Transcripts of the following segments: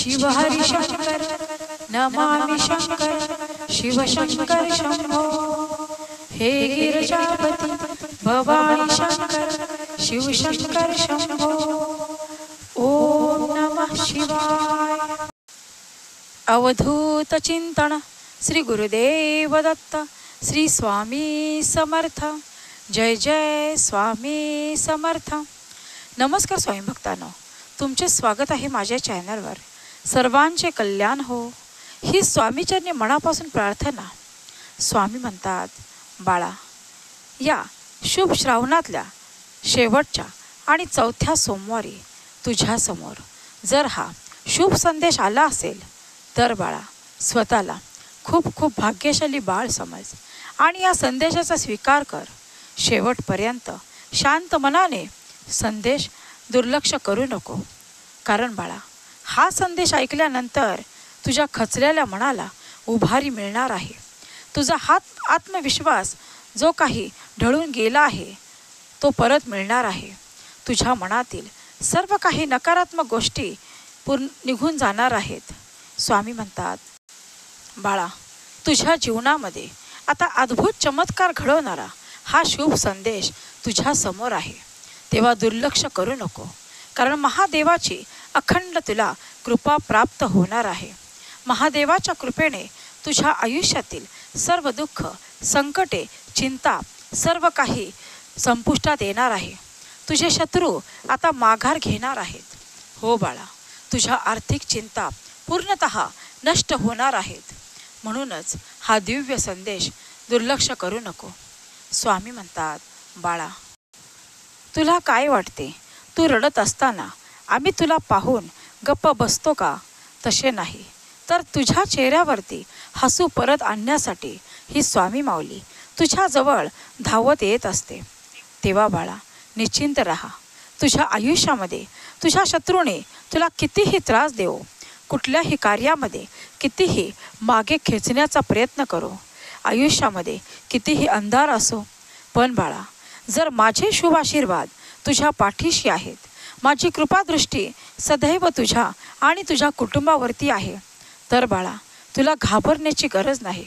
शिव हरी शंकर नमामि शंकर शिव शंकर शंभो। हे गिरिजापती भवानी शंकर शिव शंकर शंभो। ओम नमः शिवाय। अवधूत चिंतन श्री गुरुदेव दत्त श्री स्वामी समर्थ। जय जय स्वामी समर्थ। नमस्कार स्वामी भक्तांनो, तुमचे स्वागत आहे माझ्या चॅनलवर। सर्वांचे कल्याण हो ही स्वामीचरणी मनापासून प्रार्थना। स्वामी म्हणतात, बाळा, या शुभ श्रावणातल्या शेवटच्या आणि चौथ्या सोमवारी तुझ्यासमोर जर हा शुभ संदेश आला असेल तर बाळा, स्वतःला खूप खूप भाग्यशाली बाळ समज आणि या संदेशाचा स्वीकार कर। शेवटपर्यंत शांत मनाने संदेश दुर्लक्ष करू नको, कारण बाळा, हा संदेश ऐकल्यानंतर तुझ्या खचलेल्या मनाला उभारी मिळणार आहे। तुझा आत्मविश्वास जो काही ढळून गेला आहे तो परत मिळणार आहे। तुझ्या मनातील सर्व काही नकारात्मक गोष्टी निघून जाणार आहेत। स्वामी म्हणतात, बाळा, तुझ्या जीवनामध्ये आता अद्भुत चमत्कार घडवणारा हा शुभ संदेश तुझ्या समोर आहे। तेव्हा दुर्लक्ष करू नको, कारण महादेवाची अखंड तुला कृपा प्राप्त होणार आहे। महादेवाच्या कृपेने तुझ्या आयुष्यातील सर्व दुःख, संकटे, चिंता सर्व काही संपुष्टात येणार आहे। तुझे शत्रू आता माघार घेणार आहेत। हो बाळा, तुझ्या आर्थिक चिंता पूर्णतः नष्ट होणार आहेत। म्हणूनच हा दिव्य संदेश दुर्लक्ष करू नको। स्वामी म्हणतात, बाळा, तुला काय वाटते? तू रडत असताना आम्ही तुला पाहून गप्प बसतो का? तसे नाही, तर तुझ्या चेहऱ्यावरती हसू परत आणण्यासाठी ही स्वामी माऊली तुझ्याजवळ धावत येत असते। तेव्हा बाळा, निश्चिंत राहा। तुझ्या आयुष्यामध्ये तुझ्या शत्रूने तुला कितीही त्रास देवो, कुठल्याही कार्यामध्ये कितीही मागे खेचण्याचा प्रयत्न करो, आयुष्यामध्ये कितीही अंधार असो, पण बाळा, जर माझे शुभ आशीर्वाद तुझ्या पाठीशी आहेत, माझी कृपादृष्टी सदैव तुझ्या आणि तुझ्या कुटुंबावरती आहे, तर बाळा, तुला घाबरण्याची गरज नाही।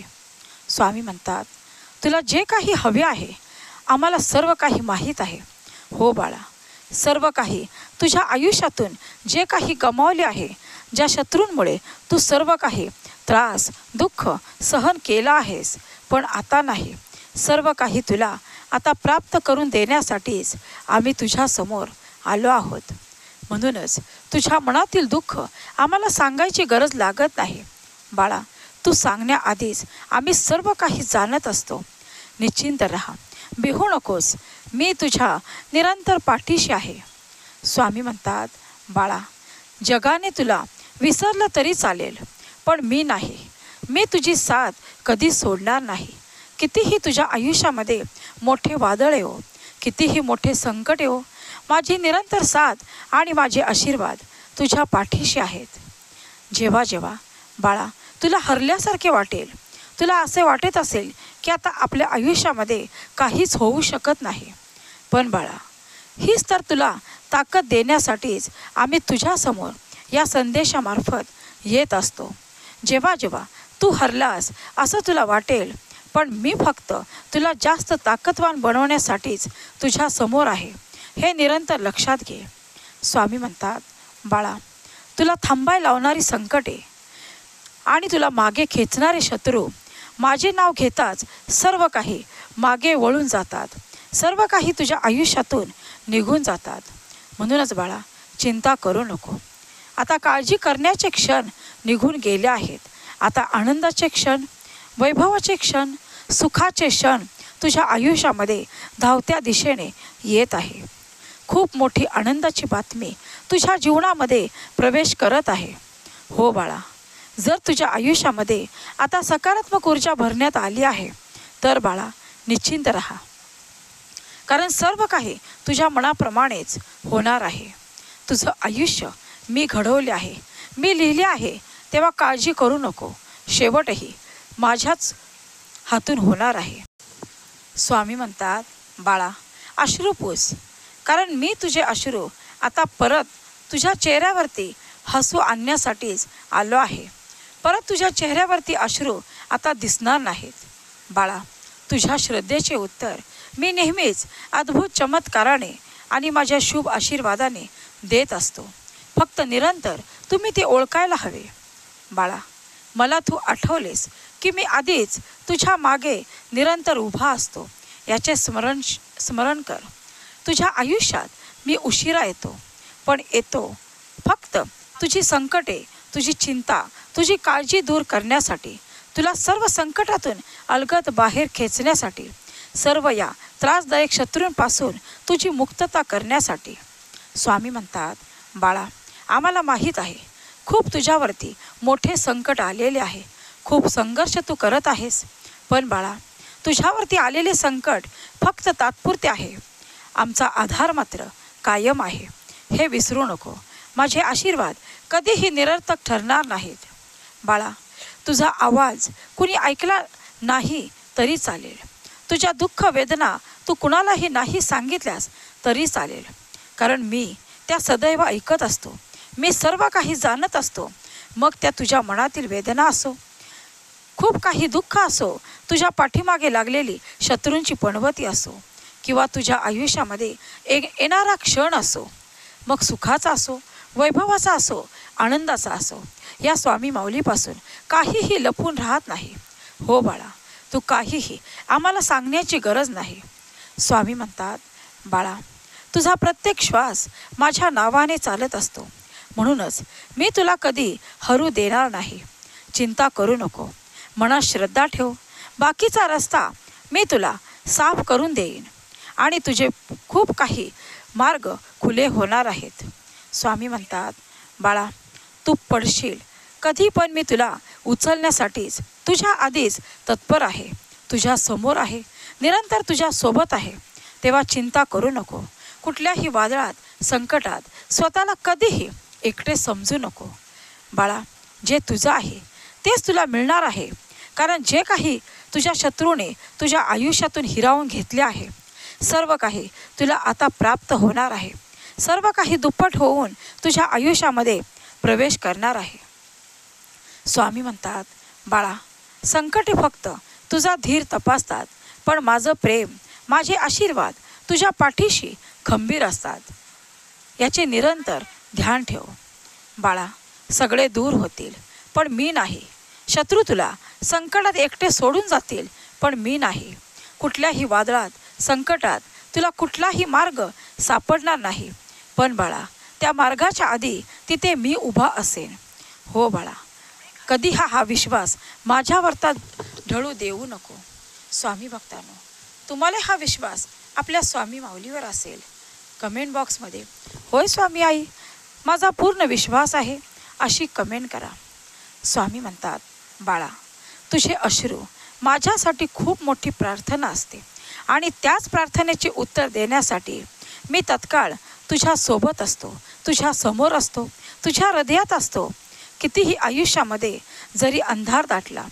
स्वामी म्हणतात, तुला जे काही हवे आहे आम्हाला सर्व काही माहीत आहे। हो बाळा, सर्व काही तुझ्या आयुष्यातून जे काही गमावले आहे, ज्या शत्रूंमुळे तू सर्व काही त्रास, दुःख सहन केला आहेस, पण आता नाही, सर्व काही तुला आता प्राप्त करून देण्यासाठीच आम्ही तुझ्या समोर आलो आहोत। म्हणूनच तुझ्या मनातील दुःख आम्हाला सांगायची गरज लागत नाही। बाळा, तू सांगण्याआधीच आम्ही सर्व काही जाणत असतो। निश्चिंत राहा, भिवू नकोस, मी तुझ्या निरंतर पाठीशी आहे। स्वामी म्हणतात, बाळा, जगाने तुला विसरलं तरी चालेल, पण मी नाही। मी तुझी साथ कधी सोडणार नाही। कितीही तुझ्या आयुष्यामध्ये मोठे वादळ येवो, कितीही मोठे संकट येवो, माझी निरंतर साथ आणि माझे आशीर्वाद तुझ्या पाठीशी आहेत। जेव्हा जेव्हा बाळा तुला हरल्यासारखे वाटेल, तुला असे वाटत असेल की आता आपल्या आयुष्यामध्ये काहीच होऊ शकत नाही, पण बाळा, हीच तर तुला ताकद देण्यासाठीच आम्ही तुझ्यासमोर या संदेशामार्फत येत असतो। जेव्हा जेव्हा तू हरलास असं तुला वाटेल, पण मी फक्त तुला जास्त ताकदवान बनवण्यासाठीच तुझ्या समोर आहे, हे निरंतर लक्षात घे। स्वामी म्हणतात, बाळा, तुला थांबाय लावणारी संकटे आणि तुला मागे खेचणारे शत्रू माझे नाव घेताच सर्व काही मागे वळून जातात, सर्व काही तुझ्या आयुष्यातून निघून जातात। म्हणूनच बाळा, चिंता करू नको। आता काळजी करण्याचे क्षण निघून गेले आहेत। आता आनंदाचे क्षण, वैभवाचे क्षण, सुखाचे क्षण तुझ्या आयुष्यामध्ये धावत्या दिशेने येत आहे। खूप मोठी आनंदाची बातमी तुझ्या जीवनामध्ये प्रवेश करत आहे। हो बाळा, जर तुझ्या आयुष्यामध्ये आता सकारात्मक ऊर्जा भरण्यात आली आहे, तर बाळा, निश्चिंत राहा, कारण सर्व काही तुझ्या मनाप्रमाणेच होणार आहे। तुझं आयुष्य मी घडवले आहे, मी लिहिले आहे, तेव्हा काळजी करू नको। शेवटही माझ्याच हातून होणार आहे। स्वामी म्हणतात, बाळा, अश्रू पुस, कारण मी तुझे अश्रू आता परत तुझ्या चेहऱ्यावरती हसू आणण्यासाठीच आलो आहे. परत तुझ्या चेहऱ्यावरती अश्रू आता दिसणार नाहीत. बाळा, तुझ्या श्रद्धेचे उत्तर मी नेहमीच अद्भुत चमत्काराने आणि माझ्या शुभ आशीर्वादाने देत असतो. फक्त निरंतर तुम्ही ते ओळखायला हवे. बाळा, मला तू आठवलेस की मी आधीच तुझ्या मागे निरंतर उभा असतो याचे स्मरण कर. तुझ्या आयुष्यात मी उशिरा येतो, पण येतो फक्त तुझी संकटे, तुझी चिंता, तुझी काळजी दूर करण्यासाठी, तुला सर्व संकटातून अलगद बाहेर खेचण्यासाठी, सर्व या त्रासदायक शत्रूंपासून तुझी मुक्तता करण्यासाठी. स्वामी म्हणतात, बाळा, आम्हाला माहीत आहे खूप तुझ्यावरती मोठे संकट आलेले आहे, खूप संघर्ष तू करत आहेस. पण बाळा, तुझ्यावरती आलेले संकट फक्त तात्पुरते आहे. आमचा आधार मात्र कायम आहे, हे विसरू नको. माझे आशीर्वाद कधीही निरर्थक ठरणार नाहीत. बाळा, तुझा आवाज कुणी ऐकला नाही तरी चालेल. तुझ्या दुःख वेदना तू कुणालाही नाही सांगितल्यास तरी चालेल, कारण मी त्या सदैव ऐकत असतो. मी सर्व काही जाणत असतो. मग त्या तुझ्या मनातील वेदना असो, खूप काही दुःख असो, तुझ्या पाठीमागे लागलेली शत्रूंची पणवती असो, किंवा तुझ्या आयुष्यामध्ये येणारा क्षण असो, मग सुखाचा असो, वैभवाचा असो, आनंदाचा असो, या स्वामी माऊलीपासून काहीही लपून राहत नाही. हो बाळा, तू काहीही आम्हाला सांगण्याची गरज नाही. स्वामी म्हणतात, बाळा, तुझा प्रत्येक श्वास माझ्या नावाने चालत असतो, म्हणूनच मी तुला कधी हरू देणार नाही. चिंता करू नको, मनात श्रद्धा ठेव. बाकीचा रस्ता मी तुला साफ करून देईन आणि तुझे खूप काही मार्ग खुले होणार आहेत. स्वामी म्हणतात, बाळा, तू पडशील कधी, पण मी तुला उचलण्यासाठीच तुझ्या आधीच तत्पर आहे, तुझ्या समोर आहे, निरंतर तुझ्या सोबत आहे. तेव्हा चिंता करू नको. कुठल्याही वादळात, संकटात स्वतःला कधीही एकटे समजू नको. बाळा, जे तुझं आहे तेच तुला मिळणार आहे, कारण जे काही तुझ्या शत्रूने तुझ्या आयुष्यातून हिरावून घेतले आहे, सर्व काही तुला आता प्राप्त होणार आहे. सर्व काही दुप्पट होऊन तुझ्या आयुष्यामध्ये प्रवेश करणार आहे. स्वामी म्हणतात, बाळा, संकटे फक्त तुझा धीर तपासतात, पण माझं प्रेम, माझे आशीर्वाद तुझ्या पाठीशी खंबीर असतात. याचे निरंतर ध्यान ठेव. बाळा, सगळे दूर होतील, पण मी नाही. शत्रू तुला संकटात एकटे सोडून जातील, पण मी नाही. कुठल्याही वादळात, संकटात तुला कुठलाही मार्ग सापडणार नाही, पण बाळा, त्या मार्गाच्या आधी तिथे मी उभा असेन. हो बाळा, कधी हा विश्वास माझ्यावरता ढळू देऊ नको. स्वामी भक्तांनो, तुम्हाला हा विश्वास आपल्या स्वामी माऊलीवर असेल, कमेंट बॉक्समध्ये होय स्वामी आई, माझा पूर्ण विश्वास आहे अशी कमेंट करा. स्वामी म्हणतात, बाळा, तुझे अश्रू माझ्यासाठी खूप मोठी प्रार्थना असते, आणि त्याच प्रार्थनेचे उत्तर देण्यासाठी मी तत्काळ तुझ्या सोबत असतो, तुझ्या समोर असतो, तुझ्या हृदयात असतो. कितीही आयुष्यामध्ये जरी अंधार दाटला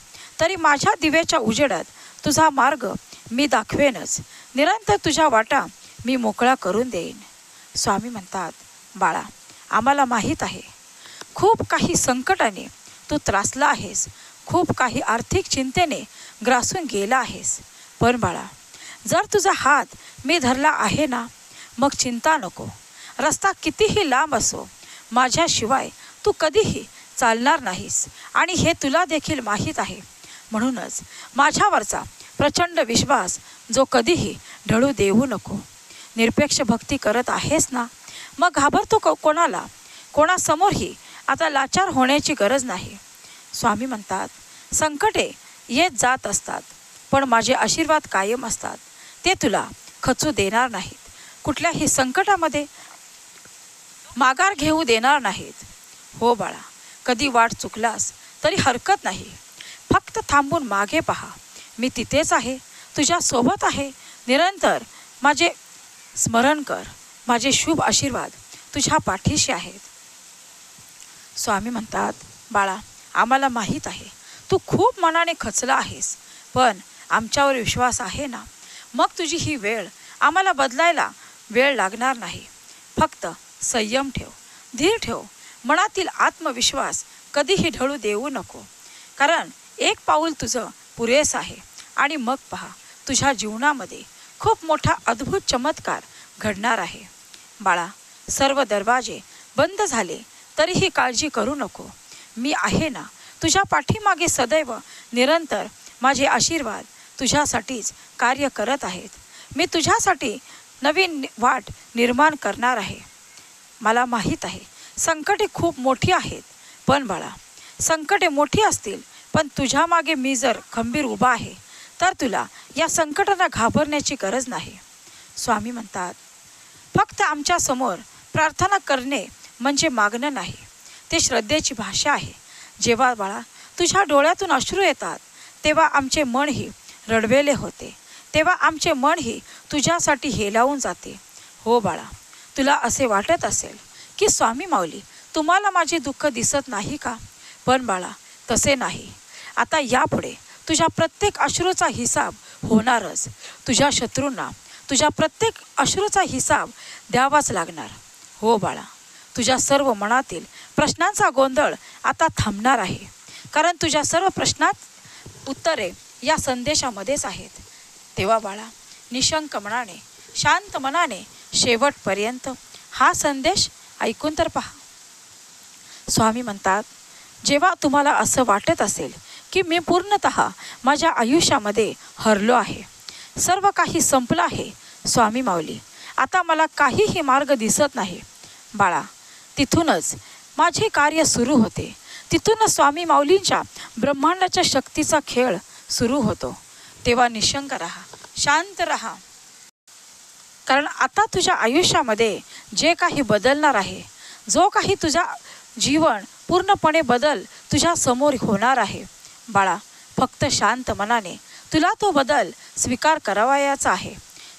तरी माझ्या दिव्याच्या उजेडात तुझा मार्ग मी दाखवेनच. निरंतर तुझ्या वाटा मी मोकळा करून देईन. स्वामी म्हणतात, बाळा, आम्हाला माहीत आहे खूप काही संकटाने तू त्रासला आहेस, खूप काही आर्थिक चिंतेने ग्रासून गेला आहेस, पण बाळा, जर तुझा हात मी धरला आहे ना, मग चिंता नको. रस्ता कितीही लांब असो, माझ्याशिवाय तू कधीही चालणार नाहीस, आणि हे तुला देखील माहीत आहे. म्हणूनच माझ्यावरचा प्रचंड विश्वास जो कधीही ढळू देऊ नको. निरपेक्ष भक्ती करत आहेस ना, मग घाबरतो कोणाला? कोणासमोरही आता लाचार होण्याची गरज नाही. स्वामी म्हणतात, संकटे येत जात असतात, पण माझे आशीर्वाद कायम असतात. ते तुला खचू देणार नाहीत, कुठल्याही संकटामध्ये माघार घेऊ देणार नाहीत. हो बाळा, कधी वाट चुकलास तरी हरकत नाही, फक्त थांबून मागे पहा. मी तिथेच आहे, तुझ्या सोबत आहे. निरंतर माझे स्मरण कर, माझे शुभ आशीर्वाद तुझ्या पाठीशी आहेत. स्वामी म्हणतात, बाळा, आम्हाला माहीत आहे तू खूप मनाने खचला आहेस, पण आमच्यावर विश्वास आहे ना, मग तुझी ही वेळ आम्हाला बदलायला वेळ लागणार नाही. फक्त संयम ठेव, धीर ठेव, मनातील आत्मविश्वास कधीही ढळू देऊ नको, कारण एक पाऊल तुझं पुरेस आहे. आणि मग पहा, तुझ्या जीवनामध्ये खूप मोठा अद्भुत चमत्कार घडणार आहे. बाळा, सर्व दरवाजे बंद झाले तरीही काळजी करू नको. मी आहे ना, तुझ्या पाठीमागे सदैव निरंतर माझे आशीर्वाद तुझ्यासाठीच कार्य करत आहेत. मी तुझ्यासाठी नवीन वाट निर्माण करणार आहे. मला माहीत आहे संकटे खूप मोठी आहेत, पण बाळा, संकटे मोठी असतील पण तुझ्या मागे मी जर खंबीर उभा आहे तर तुला या संकटांना घाबरण्याची गरज नाही. स्वामी म्हणतात, फक्त आमच्या समोर प्रार्थना करणे म्हणजे मागणं नाही, ते श्रद्धेची भाषा आहे. जेव्हा बाळा तुझ्या डोळ्यातून अश्रू येतात तेव्हा आमचे मनही रडवेले होते, तेव्हा आमचे मनही तुझ्यासाठी हेलावून जाते. हो बाळा, तुला असे वाटत असेल की स्वामी माऊली, तुम्हाला माझे दुःख दिसत नाही का? पण बाळा, तसे नाही. आता यापुढे तुझ्या प्रत्येक अश्रूचा हिसाब होणारच. तुझ्या शत्रूंना तुझ्या प्रत्येक अश्रूचा हिसाब द्यावाच लागणार. हो बाळा, तुझ्या सर्व मनातील प्रश्नांचा गोंधळ आता थांबणार आहे, कारण तुझ्या सर्व प्रश्नात उत्तरे या संदेशामध्येच आहेत. तेव्हा बाळा, निशंक मनाने, शांत मनाने शेवटपर्यंत हा संदेश ऐकून तर पहा. स्वामी म्हणतात, जेव्हा तुम्हाला असं वाटत असेल की मी पूर्णतः माझ्या आयुष्यामध्ये हरलो आहे, सर्व काही संपलं आहे स्वामी माऊली, आता मला काहीही मार्ग दिसत नाही, बाळा, तिथूनच माझे कार्य सुरू होते. तिथूनच स्वामी माऊलींच्या ब्रह्मांडाच्या शक्तीचा खेळ सुरू होतो. तेव्हा निशंक राहा, शांत राहा, कारण आता तुझ्या आयुष्यामध्ये जे काही बदलणार आहे, जो काही तुझा जीवन पूर्णपणे बदल तुझ्या समोर होणार आहे, बाळा, फक्त शांत मनाने तुला तो बदल स्वीकार करावयाचा आहे.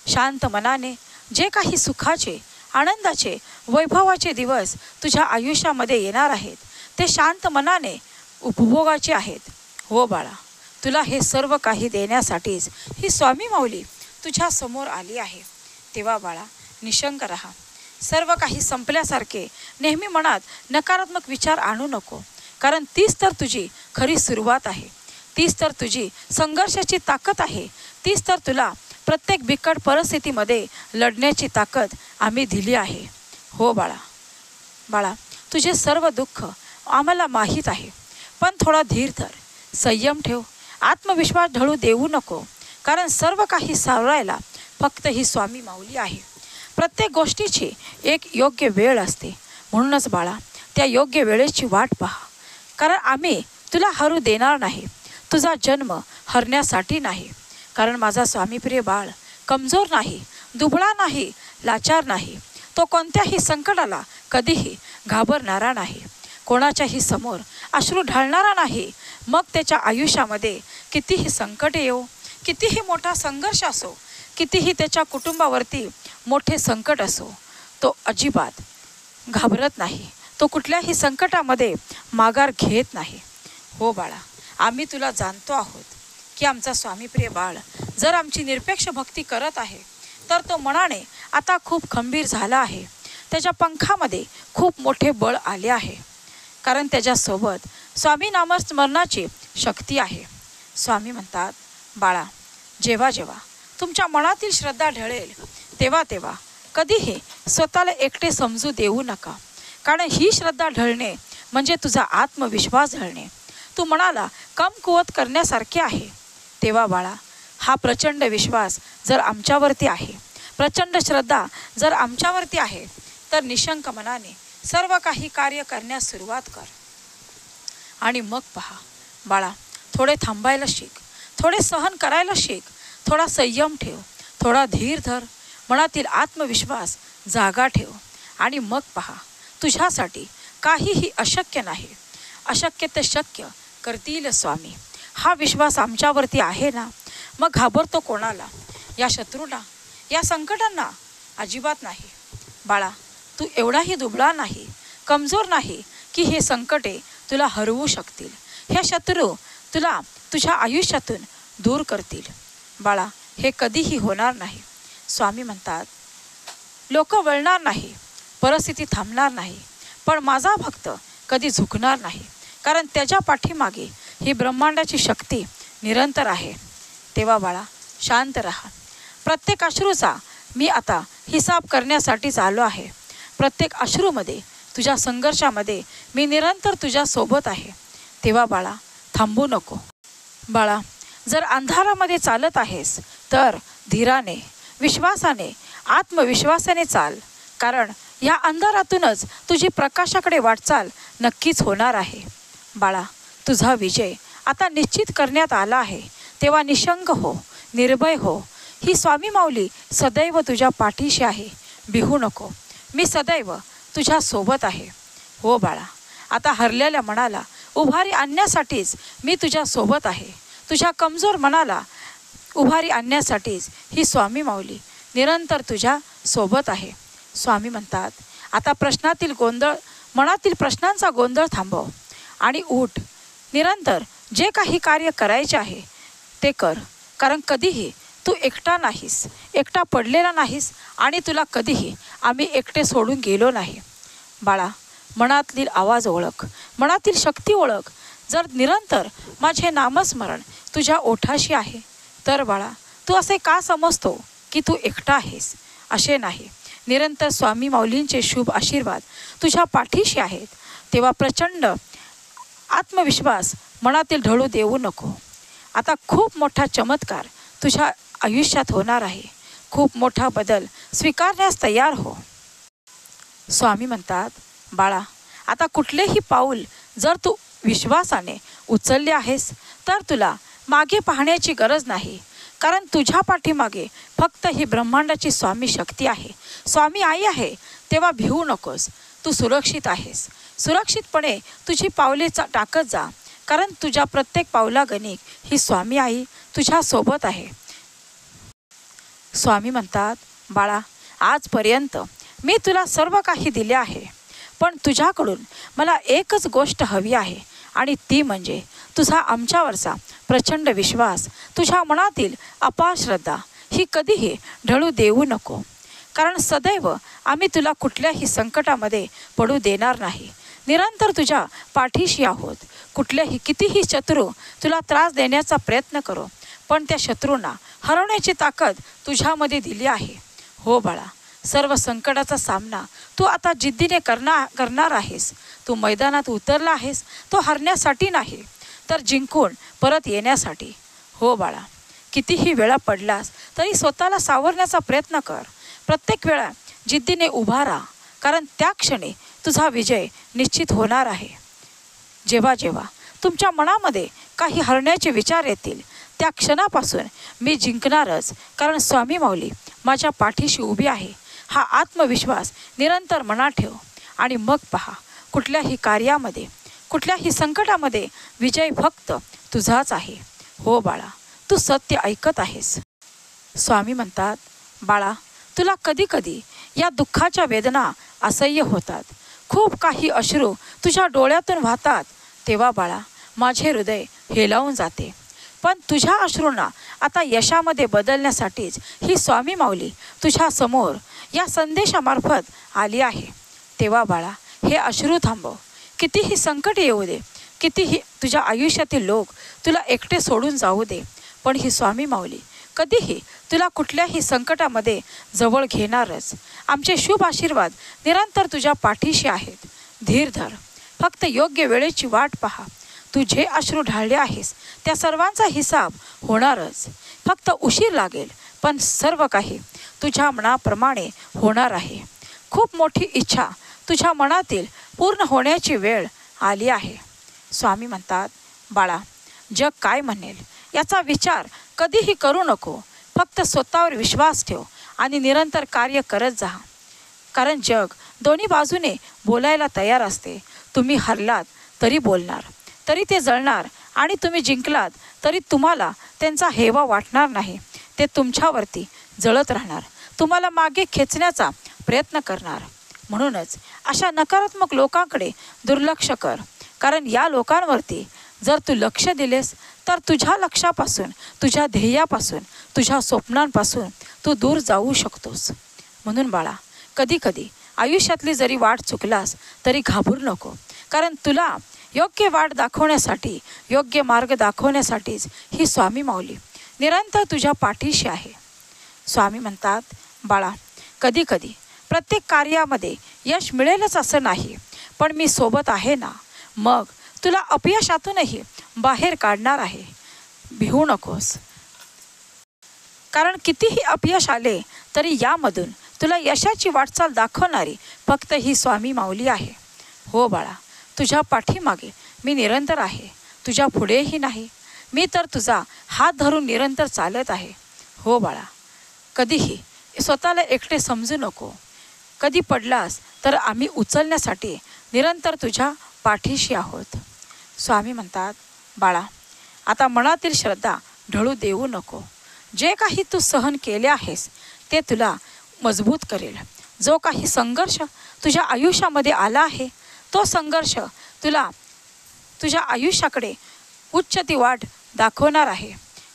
शांत मनाने जे काही सुखाचे, आनंदाचे, वैभवाचे दिवस तुझ्या आयुष्यामध्ये येणार आहेत, ते शांत मनाने उपभोगाचे आहेत. हो बाळा, तुला हे सर्व काही देण्यासाठीच ही स्वामी माऊली तुझ्या समोर आली आहे. तेव्हा बाळा, निशंक राहा. सर्व काही संपल्यासारखे नेहमी मनात नकारात्मक विचार आणू नको, कारण तीच तर तुझी खरी सुरुवात आहे. तीच तर तुझी संघर्षाची ताकद आहे. तीच तर तुला प्रत्येक बिकट परिस्थितीमध्ये लढण्याची ताकद आम्ही दिली आहे. हो बाळा, तुझे सर्व दुःख आम्हाला माहीत आहे, पण थोडा धीर धर, संयम ठेव, आत्मविश्वास ढळू देऊ नको, कारण सर्व काही सावरायला फक्त ही स्वामी माऊली आहे. प्रत्येक गोष्टीची एक योग्य वेळ असते. म्हणूनच बाळा, त्या योग्य वेळेची वाट पहा, कारण आम्ही तुला हरू देणार नाही. तुझा जन्म हरण्यासाठी नाही, कारण माझा स्वामीप्रिय बाळ कमजोर नाही, दुबळा नाही, लाचार नाही. तो कोणत्याही संकटाला कधीही घाबरणारा नाही, कोणाच्याही समोर अश्रू ढाळणारा नाही. मग त्याच्या आयुष्यामध्ये कितीही संकटे येऊ, कितीही मोठा संघर्ष असो, कितीही त्याच्या कुटुंबावरती मोठे संकट असो, तो अजिबात घाबरत नाही. तो कुठल्याही संकटामध्ये माघार घेत नाही. हो बाळा, आम्ही तुला जाणतो आहोत की आमचा स्वामीप्रिय बाळ जर आमची निरपेक्ष भक्ती करत आहे तर तो मनाने आता खूप खंबीर झाला आहे. त्याच्या पंखामध्ये खूप मोठे बळ आले आहे, कारण त्याच्यासोबत स्वामी नामस्मरणाची शक्ती आहे. स्वामी म्हणतात, बाळा, जेव्हा जेव्हा तुमच्या मनातील श्रद्धा ढळेल तेव्हा तेव्हा कधीही स्वतःला एकटे समजू देऊ नका, कारण ही श्रद्धा ढळणे म्हणजे तुझा आत्मविश्वास ढळणे. तू मनाला कमकुवत करण्यासारखे आहे. तेव्हा बाळा, हा प्रचंड विश्वास जर आमच्यावरती आहे, प्रचंड श्रद्धा जर आमच्यावरती आहे, तर निशंक मनाने सर्व काही कार्य करण्यास सुरुवात कर. आणि मग पहा बाळा, थोडे थांबायला शिक, थोडे सहन करायला शिक, थोडा संयम ठेव, थोडा धीर धर, मनातील आत्मविश्वास जागा ठेव. आणि मग पहा, तुझ्यासाठी काहीही अशक्य नाही. अशक्य ते शक्य करतील स्वामी. हा विश्वास आमच्यावरती आहे ना, मग घाबरतो कोणाला? या शत्रूला, या संकटांना अजिबात नाही. बाळा, तू एवढाही दुबळा नाही, कमजोर नाही की हे संकटे तुला हरवू शकतील. हे शत्रू तुला तुझ्या आयुष्यातून दूर करतील. बाळा, हे कधीही होणार नाही. स्वामी म्हणतात, लोक वळणार नाही, परिस्थिती थांबणार नाही, पण माझा भक्त कधी झुकणार नाही, कारण त्याच्या पाठीमागे ही ब्रह्मांडाची शक्ती निरंतर आहे. तेव्हा बाळा शांत राहा. प्रत्येक अश्रूचा मी आता हिसाब करण्यासाठीच आलो आहे. प्रत्येक अश्रूमध्ये, तुझ्या संघर्षामध्ये मी निरंतर तुझ्या सोबत आहे. तेव्हा बाळा थांबू नको. बाळा जर अंधारामध्ये चालत आहेस तर धीराने, विश्वासाने, आत्मविश्वासाने चाल, कारण या अंधारातूनच तुझी प्रकाशाकडे वाटचाल नक्कीच होणार आहे. बाळा तुझा विजय आता निश्चित करण्यात आला आहे. तेव्हा निशंक हो, निर्भय हो. ही स्वामी माऊली सदैव तुझ्या पाठीशी आहे. भिवू नको. मी सदैव तुझ्या सोबत आहे. हो बाळा, आता हरलेल्या मनाला उभारी आणण्यासाठीच मी तुझ्या सोबत आहे. तुझ्या कमजोर मनाला उभारी आणण्यासाठीच ही स्वामी माऊली निरंतर तुझ्या सोबत आहे. स्वामी म्हणतात, आता प्रश्नातील गोंधळ, मनातील प्रश्नांचा गोंधळ थांबव आणि उठ. निरंतर जे काही कार्य करायचे आहे ते कर, कारण कधीही तू एकटा नाहीस, एकटा पडलेला नाहीस आणि तुला कधीही आम्ही एकटे सोडून गेलो नाही. बाळा मनातील आवाज ओळख, मनातील शक्ती ओळख. जर निरंतर माझे नामस्मरण तुझ्या ओठाशी आहे तर बाळा तू असे का समजतो की तू एकटा आहेस? असे नाही. निरंतर स्वामी माऊलींचे शुभ आशीर्वाद तुझ्या पाठीशी आहेत. तेव्हा प्रचंड आत्मविश्वास मनातील ढळू देऊ नको. आता खूप मोठा चमत्कार तुझ्या आयुष्यात होणार आहे. खूप मोठा बदल स्वीकारण्यास तयार हो. स्वामी म्हणतात, बाळा आता कुठलेही पाऊल जर तू विश्वासाने उचलले आहेस तर तुला मागे पाहण्याची गरज नाही, कारण तुझ्या पाठीमागे फक्त ही ब्रह्मांडाची स्वामी शक्ती आहे, स्वामी आई आहे. तेव्हा भिवू नकोस. तू सुरक्षित आहेस. सुरक्षितपणे तुझी पावले टाकत जा, कारण तुझ्या प्रत्येक पावलागणिक ही स्वामी आई तुझ्या सोबत आहे. स्वामी म्हणतात, बाळा आजपर्यंत मी तुला सर्व काही दिले आहे, पण तुझ्याकडून मला एकच गोष्ट हवी आहे आणि ती म्हणजे तुझा आमच्यावरचा प्रचंड विश्वास. तुझ्या मनातील अपार श्रद्धा ही कधीही ढळू देऊ नको, कारण सदैव आम्ही तुला कुठल्याही संकटामध्ये पडू देणार नाही. निरंतर तुझ्या पाठीशी आहोत. कुठल्याही कितीही शत्रू तुला त्रास देण्याचा प्रयत्न करो, पण त्या शत्रूंना हरवण्याची ताकद तुझ्यामध्ये दिली आहे. हो बाळा, सर्व संकटाचा सामना तू आता जिद्दीने करणार आहेस. तू मैदानात उतरला आहेस तो हरण्यासाठी नाही, तर जिंकून परत येण्यासाठी. हो बाळा, कितीही वेळा पडलास तरी स्वतःला सावरण्याचा प्रयत्न कर. प्रत्येक वेळा जिद्दीने उभा राहा, कारण त्या क्षणी तुझा विजय निश्चित होणार आहे. जेव्हा जेव्हा तुमच्या मनामध्ये काही हरण्याचे विचार येतील त्या क्षणापासून मी जिंकणारच, कारण स्वामी माऊली माझ्या पाठीशी उभी आहे. हा आत्मविश्वास निरंतर मनात ठेव आणि मग पहा, कुठल्याही कार्यामध्ये, कुठल्याही संकटामध्ये विजय फक्त तुझाच आहे. हो बाळा, तू सत्य ऐकत आहेस. स्वामी म्हणतात, बाळा तुला कधी कधी या दुःखाच्या वेदना असह्य होतात. खूप काही अश्रू तुझ्या डोळ्यातून वाहतात. तेव्हा बाळा माझे हृदय हेलावून जाते. पण तुझ्या अश्रूंना आता यशामध्ये बदलण्यासाठीच ही स्वामी माऊली तुझ्या समोर या संदेशामार्फत आली आहे. तेव्हा बाळा हे अश्रू थांबव. कितीही संकट येऊ दे, कितीही तुझ्या आयुष्यातील लोक तुला एकटे सोडून जाऊ दे, पण ही स्वामी माऊली कधीही तुला कुठल्याही संकटामध्ये जवळ घेणारच. आमचे शुभ आशीर्वाद निरंतर तुझ्या पाठीशी आहेत. धीर धर. फक्त योग्य वेळेची वाट पहा. तू जे अश्रू ढाळले आहेस त्या सर्वांचा हिसाब होणारच. फक्त उशीर लागेल, पण सर्व काही तुझ्या मनाप्रमाणे होणार आहे. खूप मोठी इच्छा तुझ्या मनातील पूर्ण होण्याची वेळ आली आहे. स्वामी म्हणतात, बाळा जग काय म्हणेल याचा विचार कधीही करू नको. फक्त स्वतःवर विश्वास ठेव आणि निरंतर कार्य करत जा, कारण जग दोन्ही बाजूने बोलायला तयार असते. तुम्ही हरलात तरी बोलणार, तरी ते जळणार, आणि तुम्ही जिंकलात तरी तुम्हाला त्यांचा हेवा वाटणार नाही. ते तुमच्यावरती जळत राहणार, तुम्हाला मागे खेचण्याचा प्रयत्न करणार. म्हणूनच अशा नकारात्मक लोकांकडे दुर्लक्ष कर, कारण या लोकांवरती जर तू लक्ष दिलेस तर तुझ्या लक्षापासून, तुझ्या ध्येयापासून, तुझ्या स्वप्नांपासून तू दूर जाऊ शकतोस. म्हणून बाळा कधी कधी आयुष्यातली जरी वाट चुकलास तरी घाबरू नको, कारण तुला योग्य वाट दाखवण्यासाठी, योग्य मार्ग दाखवण्यासाठीच ही स्वामी माऊली निरंतर तुझ्या पाठीशी आहे. स्वामी म्हणतात, बाळा, कधी कधी प्रत्येक कार्यामध्ये यश मिळेलच असं नाही, पण मी सोबत आहे ना, मग तुला अपयशातूनही बाहेर काढणार आहे. भिवू नकोस, कारण कितीही अपयश आले तरी यामधून तुला यशाची वाटचाल दाखवणारी फक्त ही स्वामी माऊली आहे. हो बाळा, तुझ्या पाठीमागे मी निरंतर आहे, तुझ्या पुढेही नाही. मी तर तुझा हात धरून निरंतर चालत आहे. हो बाळा, कधीही स्वतःला एकटे समजू नको. कधी पडलास तर आम्ही उचलण्यासाठी निरंतर तुझ्या पाठीशी आहोत. स्वामी म्हणतात, बाळा, आता मनातील श्रद्धा ढळू देऊ नको. जे काही तू सहन केले आहेस ते तुला मजबूत करेल. जो काही संघर्ष तुझ्या आयुष्यामध्ये आला आहे तो संघर्ष तुला तुझ्या आयुष्याकडे उच्च ती वाट दाखवणार आहे.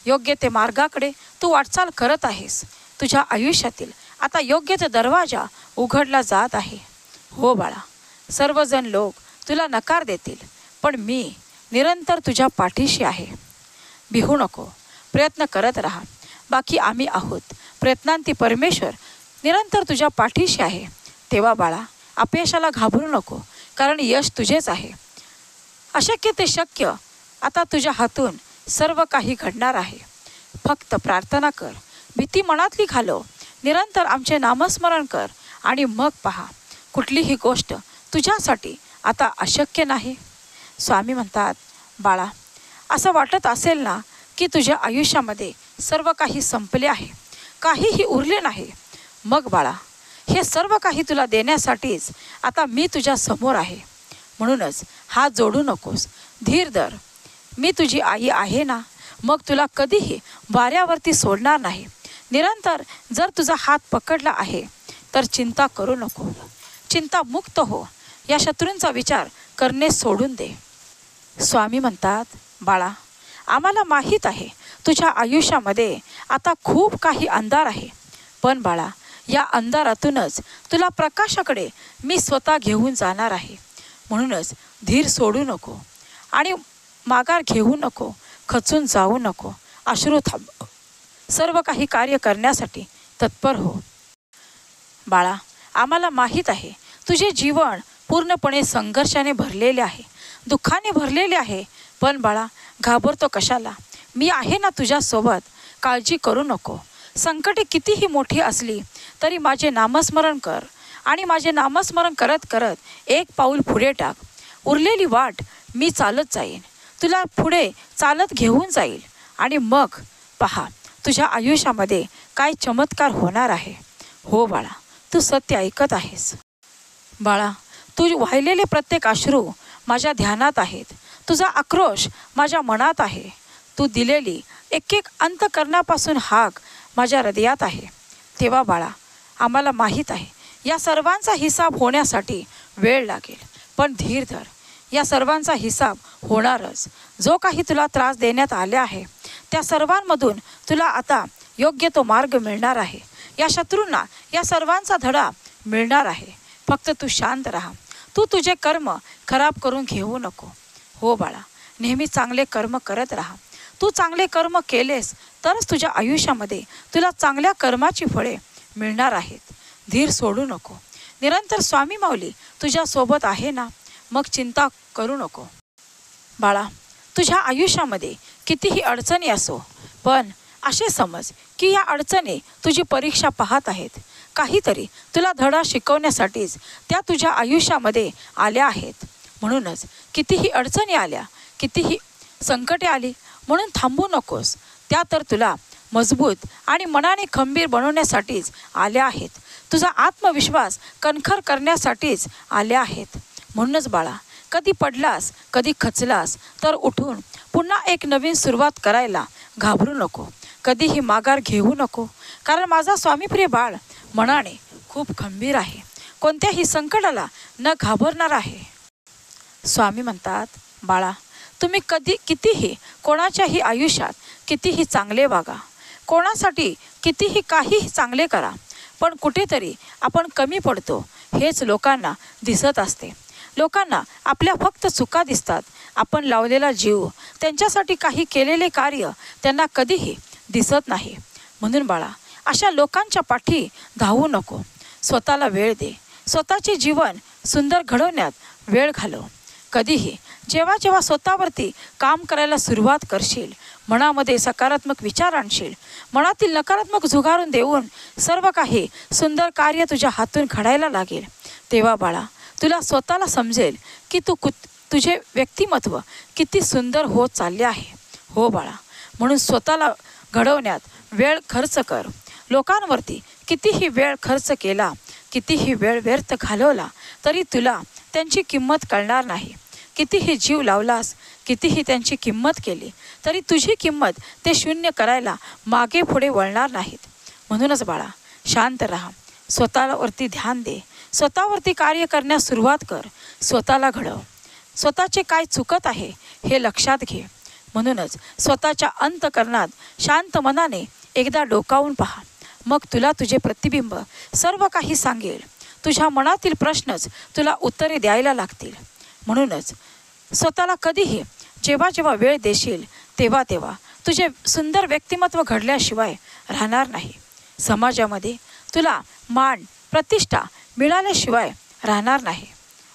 योग्य ते मार्गाकडे तू वाटचाल करत आहेस. तुझ्या आयुष्यातील आता योग्य ते दरवाजा उघडला जात आहे. हो बाळा, सर्वजण लोक तुला नकार देतील, पण मी निरंतर तुझ्या पाठीशी आहे. भिवू नको, प्रयत्न करत राहा. बाकी आम्ही आहोत. प्रयत्नांती परमेश्वर निरंतर तुझ्या पाठीशी आहे. तेव्हा बाळा, अपयशाला घाबरू नको, कारण यश तुझेच आहे. अशक्य ते शक्य आता तुझ्या हातून सर्व काही घडणार आहे. फक्त प्रार्थना कर, भीती मनातली घालव, निरंतर आमचे नामस्मरण कर आणि मग पहा, कुठलीही गोष्ट तुझ्यासाठी आता अशक्य नाही. स्वामी म्हणतात, बाळा, असं वाटत असेल ना की तुझ्या आयुष्यामध्ये सर्व काही संपले आहे, काहीही उरले नाही, मग बाळा, हे सर्व काही तुला देण्यासाठीच आता मी तुझ्या समोर आहे. म्हणूनच हात जोडू नकोस, धीर धर. मी तुझी आई आहे ना, मग तुला कधीही वाऱ्यावरती सोडणार नाही. निरंतर जर तुझा हात पकडला आहे तर चिंता करू नको, चिंतामुक्त हो. या शत्रूंचा विचार करणे सोडून दे. स्वामी म्हणतात, बाळा, आम्हाला माहीत आहे तुझ्या आयुष्यामध्ये आता खूप काही अंधार आहे, पण बाळा, या अंधारातूनच तुला प्रकाशाकडे मी स्वतः घेऊन जाणार आहे. म्हणूनच धीर सोडू नको आणि माघार घेऊ नको, खचून जाऊ नको, अश्रू थांबव. सर्व काही कार्य करण्यासाठी तत्पर हो. बाळा, आम्हाला माहीत आहे तुझे जीवन पूर्णपणे संघर्षाने भरलेले आहे, दुःखाने भरलेले आहे, पण बाळा, घाबरतो कशाला? मी आहे ना तुझ्यासोबत. काळजी करू नको. संकटे कितीही मोठी असली तरी माझे नामस्मरण कर आणि माझे नामस्मरण करत करत एक पाऊल पुढे टाक. उरलेली वाट मी चालत जाईन, तुला पुढे चालत घेऊन जाईल आणि मग पहा, तुझ्या आयुष्यामध्ये काय चमत्कार होणार आहे. हो बाळा, तू सत्य ऐकत आहेस. बाळा, तू वाहिलेले प्रत्येक अश्रू माझ्या ध्यानात आहेत. तुझा आक्रोश माझ्या मनात आहे. तू दिलेली एक एक अंतःकरणापासून हाक माझ्या हृदयात आहे. तेव्हा बाळा, आम्हाला माहीत आहे या सर्वांचा हिसाब होण्यासाठी वेळ लागेल, पण धीर धर. या सर्वांचा हिसाब होणारच. जो काही तुला त्रास देण्यात आले आहे त्या सर्वांमधून तुला आता योग्य तो मार्ग मिळणार आहे. या शत्रूंना या सर्वांचा धडा मिळणार आहे. फक्त तू शांत राहा. तू तुझे कर्म खराब करून घेऊ नको. हो बाळा, नेहमी चांगले कर्म करत राहा. तू चांगले कर्म केलेस तरच तुझ्या आयुष्यामध्ये तुला चांगल्या कर्माची फळे मिळणार आहेत. धीर सोडू नको. निरंतर स्वामी माऊली तुझ्यासोबत आहे ना, मग चिंता करू नको. बाळा, तुझ्या आयुष्यामध्ये कितीही अडचणी असो, पण असे समज की या अडचणी तुझी परीक्षा पाहत आहेत. काहीतरी तुला धडा शिकवण्यासाठीच त्या तुझ्या आयुष्यामध्ये आल्या आहेत. म्हणूनच कितीही अडचणी आल्या, कितीही संकटे आली म्हणून थांबू नकोस. त्या तर तुला मजबूत आणि मनाने खंबीर बनवण्यासाठीच आल्या आहेत. तुझा आत्मविश्वास कणखर करण्यासाठीच आल्या आहेत. म्हणूनच बाळा, कधी पडलास, कधी खचलास तर उठून पुन्हा एक नवीन सुरुवात करायला घाबरू नको. कधीही माघार घेऊ नको, कारण माझा स्वामीप्रिय बाळ मनाने खूप खंबीर आहे. कोणत्याही संकटाला न घाबरणार आहे. स्वामी म्हणतात, बाळा, तुम्ही कितीही कोणाच्याही आयुष्यात कितीही चांगले वागा, कोणासाठी कितीही काहीही चांगले करा, पण कुठेतरी आपण कमी पडतो हेच लोकांना दिसत असते. लोकांना आपल्या फक्त चुका दिसतात. आपण लावलेला जीव, त्यांच्यासाठी काही केलेले कार्य त्यांना कधीही दिसत नाही. म्हणून बाळा, अशा लोकांच्या पाठी धावू नको. स्वतःला वेळ दे. स्वतःचे जीवन सुंदर घडवण्यात वेळ घालव. कधीही जेव्हा जेव्हा स्वतःवरती काम करायला सुरुवात करशील, मनामध्ये सकारात्मक विचार आणशील, मनातील नकारात्मक झुगारून देऊन सर्व काही सुंदर कार्य तुझ्या हातून घडायला लागेल, तेव्हा बाळा तुला स्वतःला समजेल की तुझे व्यक्तिमत्व किती सुंदर होत चालले आहे. हो बाळा, म्हणून स्वतःला घडवण्यात वेळ खर्च कर. लोकांवरती कितीही वेळ खर्च केला, कितीही वेळ व्यर्थ घालवला तरी तुला त्यांची किंमत कळणार नाही. कितीही जीव लावलास, कितीही त्यांची किंमत केली तरी तुझी किंमत ते शून्य करायला मागे पुढे वळणार नाहीत. म्हणूनच बाळा, शांत राहा. स्वतःवरती ध्यान दे. स्वतःवरती कार्य करण्यास सुरुवात कर. स्वतःला घडव. स्वतःचे काय चुकत आहे हे लक्षात घे. म्हणूनच स्वतःच्या अंतःकरणात शांत मनाने एकदा डोकावून पहा. मग तुला तुझे प्रतिबिंब सर्व काही सांगेल. तुझ्या मनातील प्रश्नच तुला उत्तरे द्यायला लागतील. म्हणूनच स्वतःला कधीही जेव्हा जेव्हा वेळ देशील तेव्हा तेव्हा तुझे सुंदर व्यक्तिमत्व घडल्याशिवाय राहणार नाही. समाजामध्ये तुला मान प्रतिष्ठा मिळाल्याशिवाय राहणार नाही.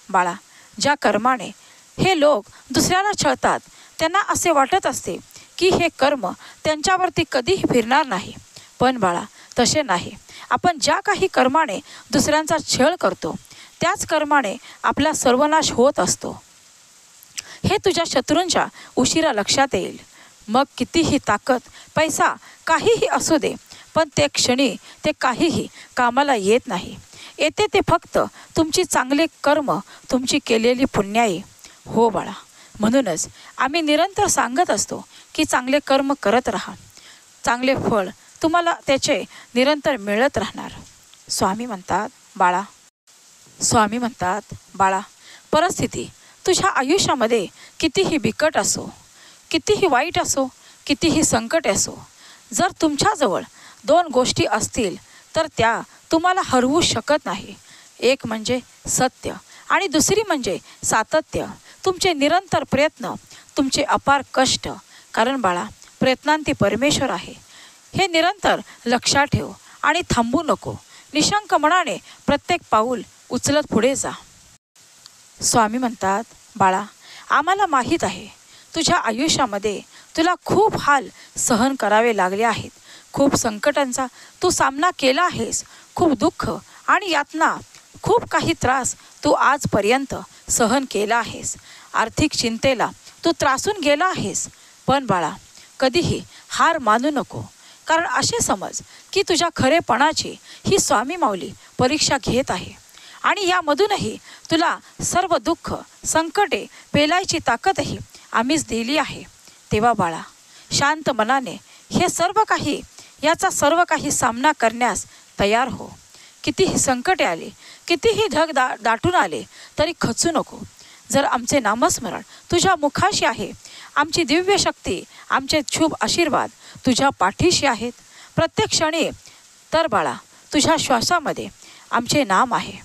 बाळा, ज्या कर्माने हे लोक दुसऱ्याला छळतात त्यांना असे वाटत असते की हे कर्म त्यांच्यावरती कधीही फिरणार नाही. पण बाळा, तसे नाही. आपण ज्या काही कर्माने दुसऱ्यांचा छळ करतो त्याच कर्माने आपला सर्वनाश होत असतो. हे तुझ्या शत्रूंच्या उशिरा लक्षात येईल. मग कितीही ताकद, पैसा, काहीही असू दे, पण ते क्षणी ते काहीही कामाला येत नाही. येते ते फक्त तुमची चांगले कर्म, तुमची केलेली पुण्याई. हो बाळा, म्हणूनच आम्ही निरंतर सांगत असतो की चांगले कर्म करत राहा. चांगले फळ तुम्हाला त्याचे निरंतर मिळत राहणार. स्वामी म्हणतात बाळा, परिस्थिती तुझ्या आयुष्यामध्ये कितीही बिकट असो, कितीही वाईट असो, कितीही संकट असो, जर तुमच्याजवळ 2 गोष्टी असतील तर त्या तुम्हाला हरवू शकत नाही. एक म्हणजे सत्य आणि दुसरी म्हणजे सातत्य. तुमचे निरंतर प्रयत्न, तुमचे अपार कष्ट. कारण बाळा, प्रयत्नांती परमेश्वर आहे. हे निरंतर लक्षात ठेव आणि थांबू नको. निशंक मनाने प्रत्येक पाऊल उचलत पुढे जा. स्वामी म्हणतात बाळा, आम्हाला माहीत आहे तुझ्या आयुष्यामध्ये तुला खूप हाल सहन करावे लागले आहेत. खूप संकटांचा तू सामना केला आहेस. खूप दुःख आणि यातना, खूप काही त्रास तू आजपर्यंत सहन केला आहेस. आर्थिक चिंतेला तू त्रासून गेला आहेस. पण बाळा, कधीही हार मानू नको. कारण असे समज की तुझ्या खरेपणाची ही स्वामी माऊली परीक्षा घेत आहे आणि यामधूनही तुला सर्व दुःख, संकटे पेलायची ताकदही आम्हीच दिली आहे. तेव्हा बाळा, शांत मनाने हे याचा सर्व काही सामना करण्यास तयार हो. कितीही संकटे आले, कितीही ढग दाटून आले तरी खचू नको. जर आमचे नामस्मरण तुझ्या मुखाशी आहे, आमची दिव्य शक्ती, आमचे शुभ आशीर्वाद तुझ्या पाठीशी आहेत प्रत्येक क्षणी, तर बाळा तुझ्या श्वासामध्ये आमचे नाम आहे.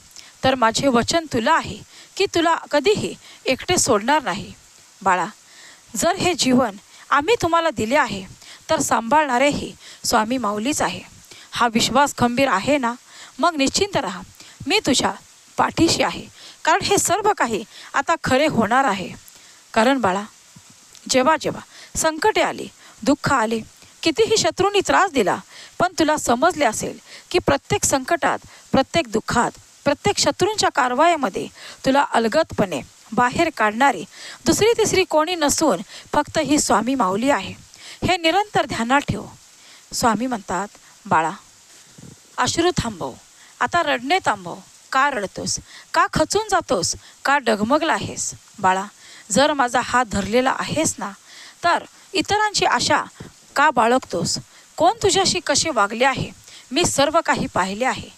तर माझे वचन तुला आहे की तुला कधीही एकटे सोडणार नाही. बाळा, जर हे जीवन आम्ही तुम्हाला दिले आहे तर सांभाळणारेही स्वामी माऊलीच आहे. हा विश्वास खंबीर आहे ना? मग निश्चिंत राहा, मी तुझ्या पाठीशी आहे. कारण हे सर्व काही आता खरे होणार आहे. कारण बाळा, जेव्हा जेव्हा संकटे आली, दुःख आले, कितीही शत्रूंनी त्रास दिला, पण तुला समजले असेल की प्रत्येक संकटात, प्रत्येक दुःखात, प्रत्येक शत्रूंच्या कारवायामध्ये तुला अलगदपणे बाहेर काढणारी दुसरी तिसरी कोणी नसून फक्त ही स्वामी माऊली आहे. हे निरंतर ध्यानात ठेव. स्वामी म्हणतात बाळा, अश्रू थांबव. आता रडणे थांबव. का रडतोस? का खचून जातोस? का डगमगला आहेस? बाळा, जर माझा हात धरलेला आहेस ना, तर इतरांची आशा का बाळगतोस? कोण तुझ्याशी कसे वागले आहे मी सर्व काही पाहिले आहे.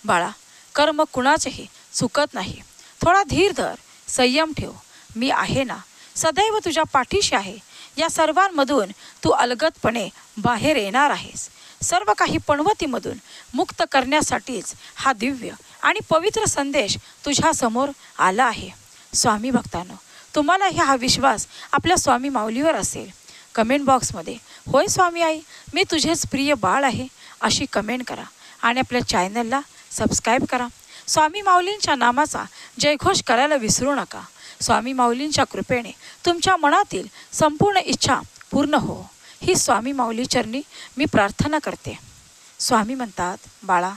बाळा, कर्म कुणाचेही चुकत नाही. थोडा धीर धर, संयम ठेव. मी आहे ना, सदैव तुझ्या पाठीशी आहे. या सर्वांमधून तू अलगदपणे बाहेर येणार आहेस. सर्व काही पणवतीमधून मुक्त करण्यासाठीच हा दिव्य आणि पवित्र संदेश तुझ्यासमोर आला आहे. स्वामी भक्तांनो, तुम्हाला हा विश्वास आपल्या स्वामी माऊलीवर असेल. कमेंट बॉक्समध्ये होय स्वामी आई, मी तुझेच प्रिय बाळ आहे अशी कमेंट करा आणि आपल्या चॅनलला सबस्क्राईब करा. स्वामी माऊलींच्या नामाचा जयघोष करायला विसरू नका. स्वामी माऊलींच्या कृपेने तुमच्या मनातील संपूर्ण इच्छा पूर्ण हो, ही स्वामी माऊली चरणी मी प्रार्थना करते. स्वामी म्हणतात, बाळा,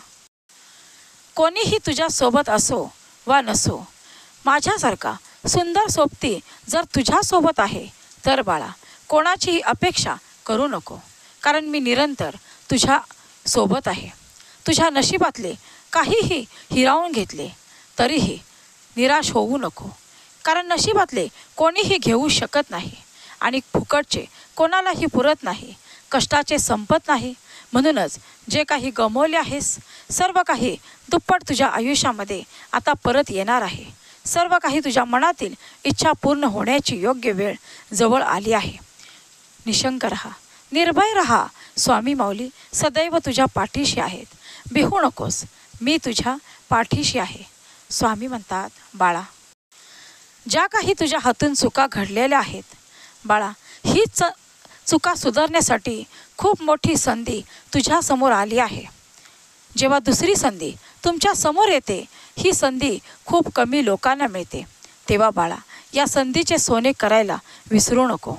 कोणीही तुझ्यासोबत असो वा नसो, माझ्यासारखा सुंदर सोबती जर तुझ्यासोबत आहे तर बाळा, कोणाचीही अपेक्षा करू नको, कारण मी निरंतर तुझ्या सोबत आहे. तुझ्या नशिबातले काहीही हिरावून घेतले तरीही निराश होऊ नको, कारण नशिबातले कोणीही घेऊ शकत नाही आणि फुकटचे कोणालाही पुरत नाही, कष्टाचे संपत नाही. म्हणूनच जे काही गमावले आहेस, सर्व काही दुप्पट तुझ्या आयुष्यामध्ये आता परत येणार आहे. सर्व काही तुझ्या मनातील इच्छा पूर्ण होण्याची योग्य वेळ जवळ आली आहे. निशंक रहा, निर्भय रहा. स्वामी माऊली सदैव तुझ्या पाठीशी आहेत. भिवू नकोस, मी तुझ्या पाठीशी आहे. स्वामी म्हणतात, बाळा, ज्या काही तुझ्या हातून चुका घडलेल्या आहेत बाळा, ही चुका सुधारण्यासाठी खूप मोठी संधी तुझ्यासमोर आली आहे. जेव्हा दुसरी संधी तुमच्या समोर येते, ही संधी खूप कमी लोकांना मिळते, तेव्हा बाळा, या संधीचे सोने करायला विसरू नको.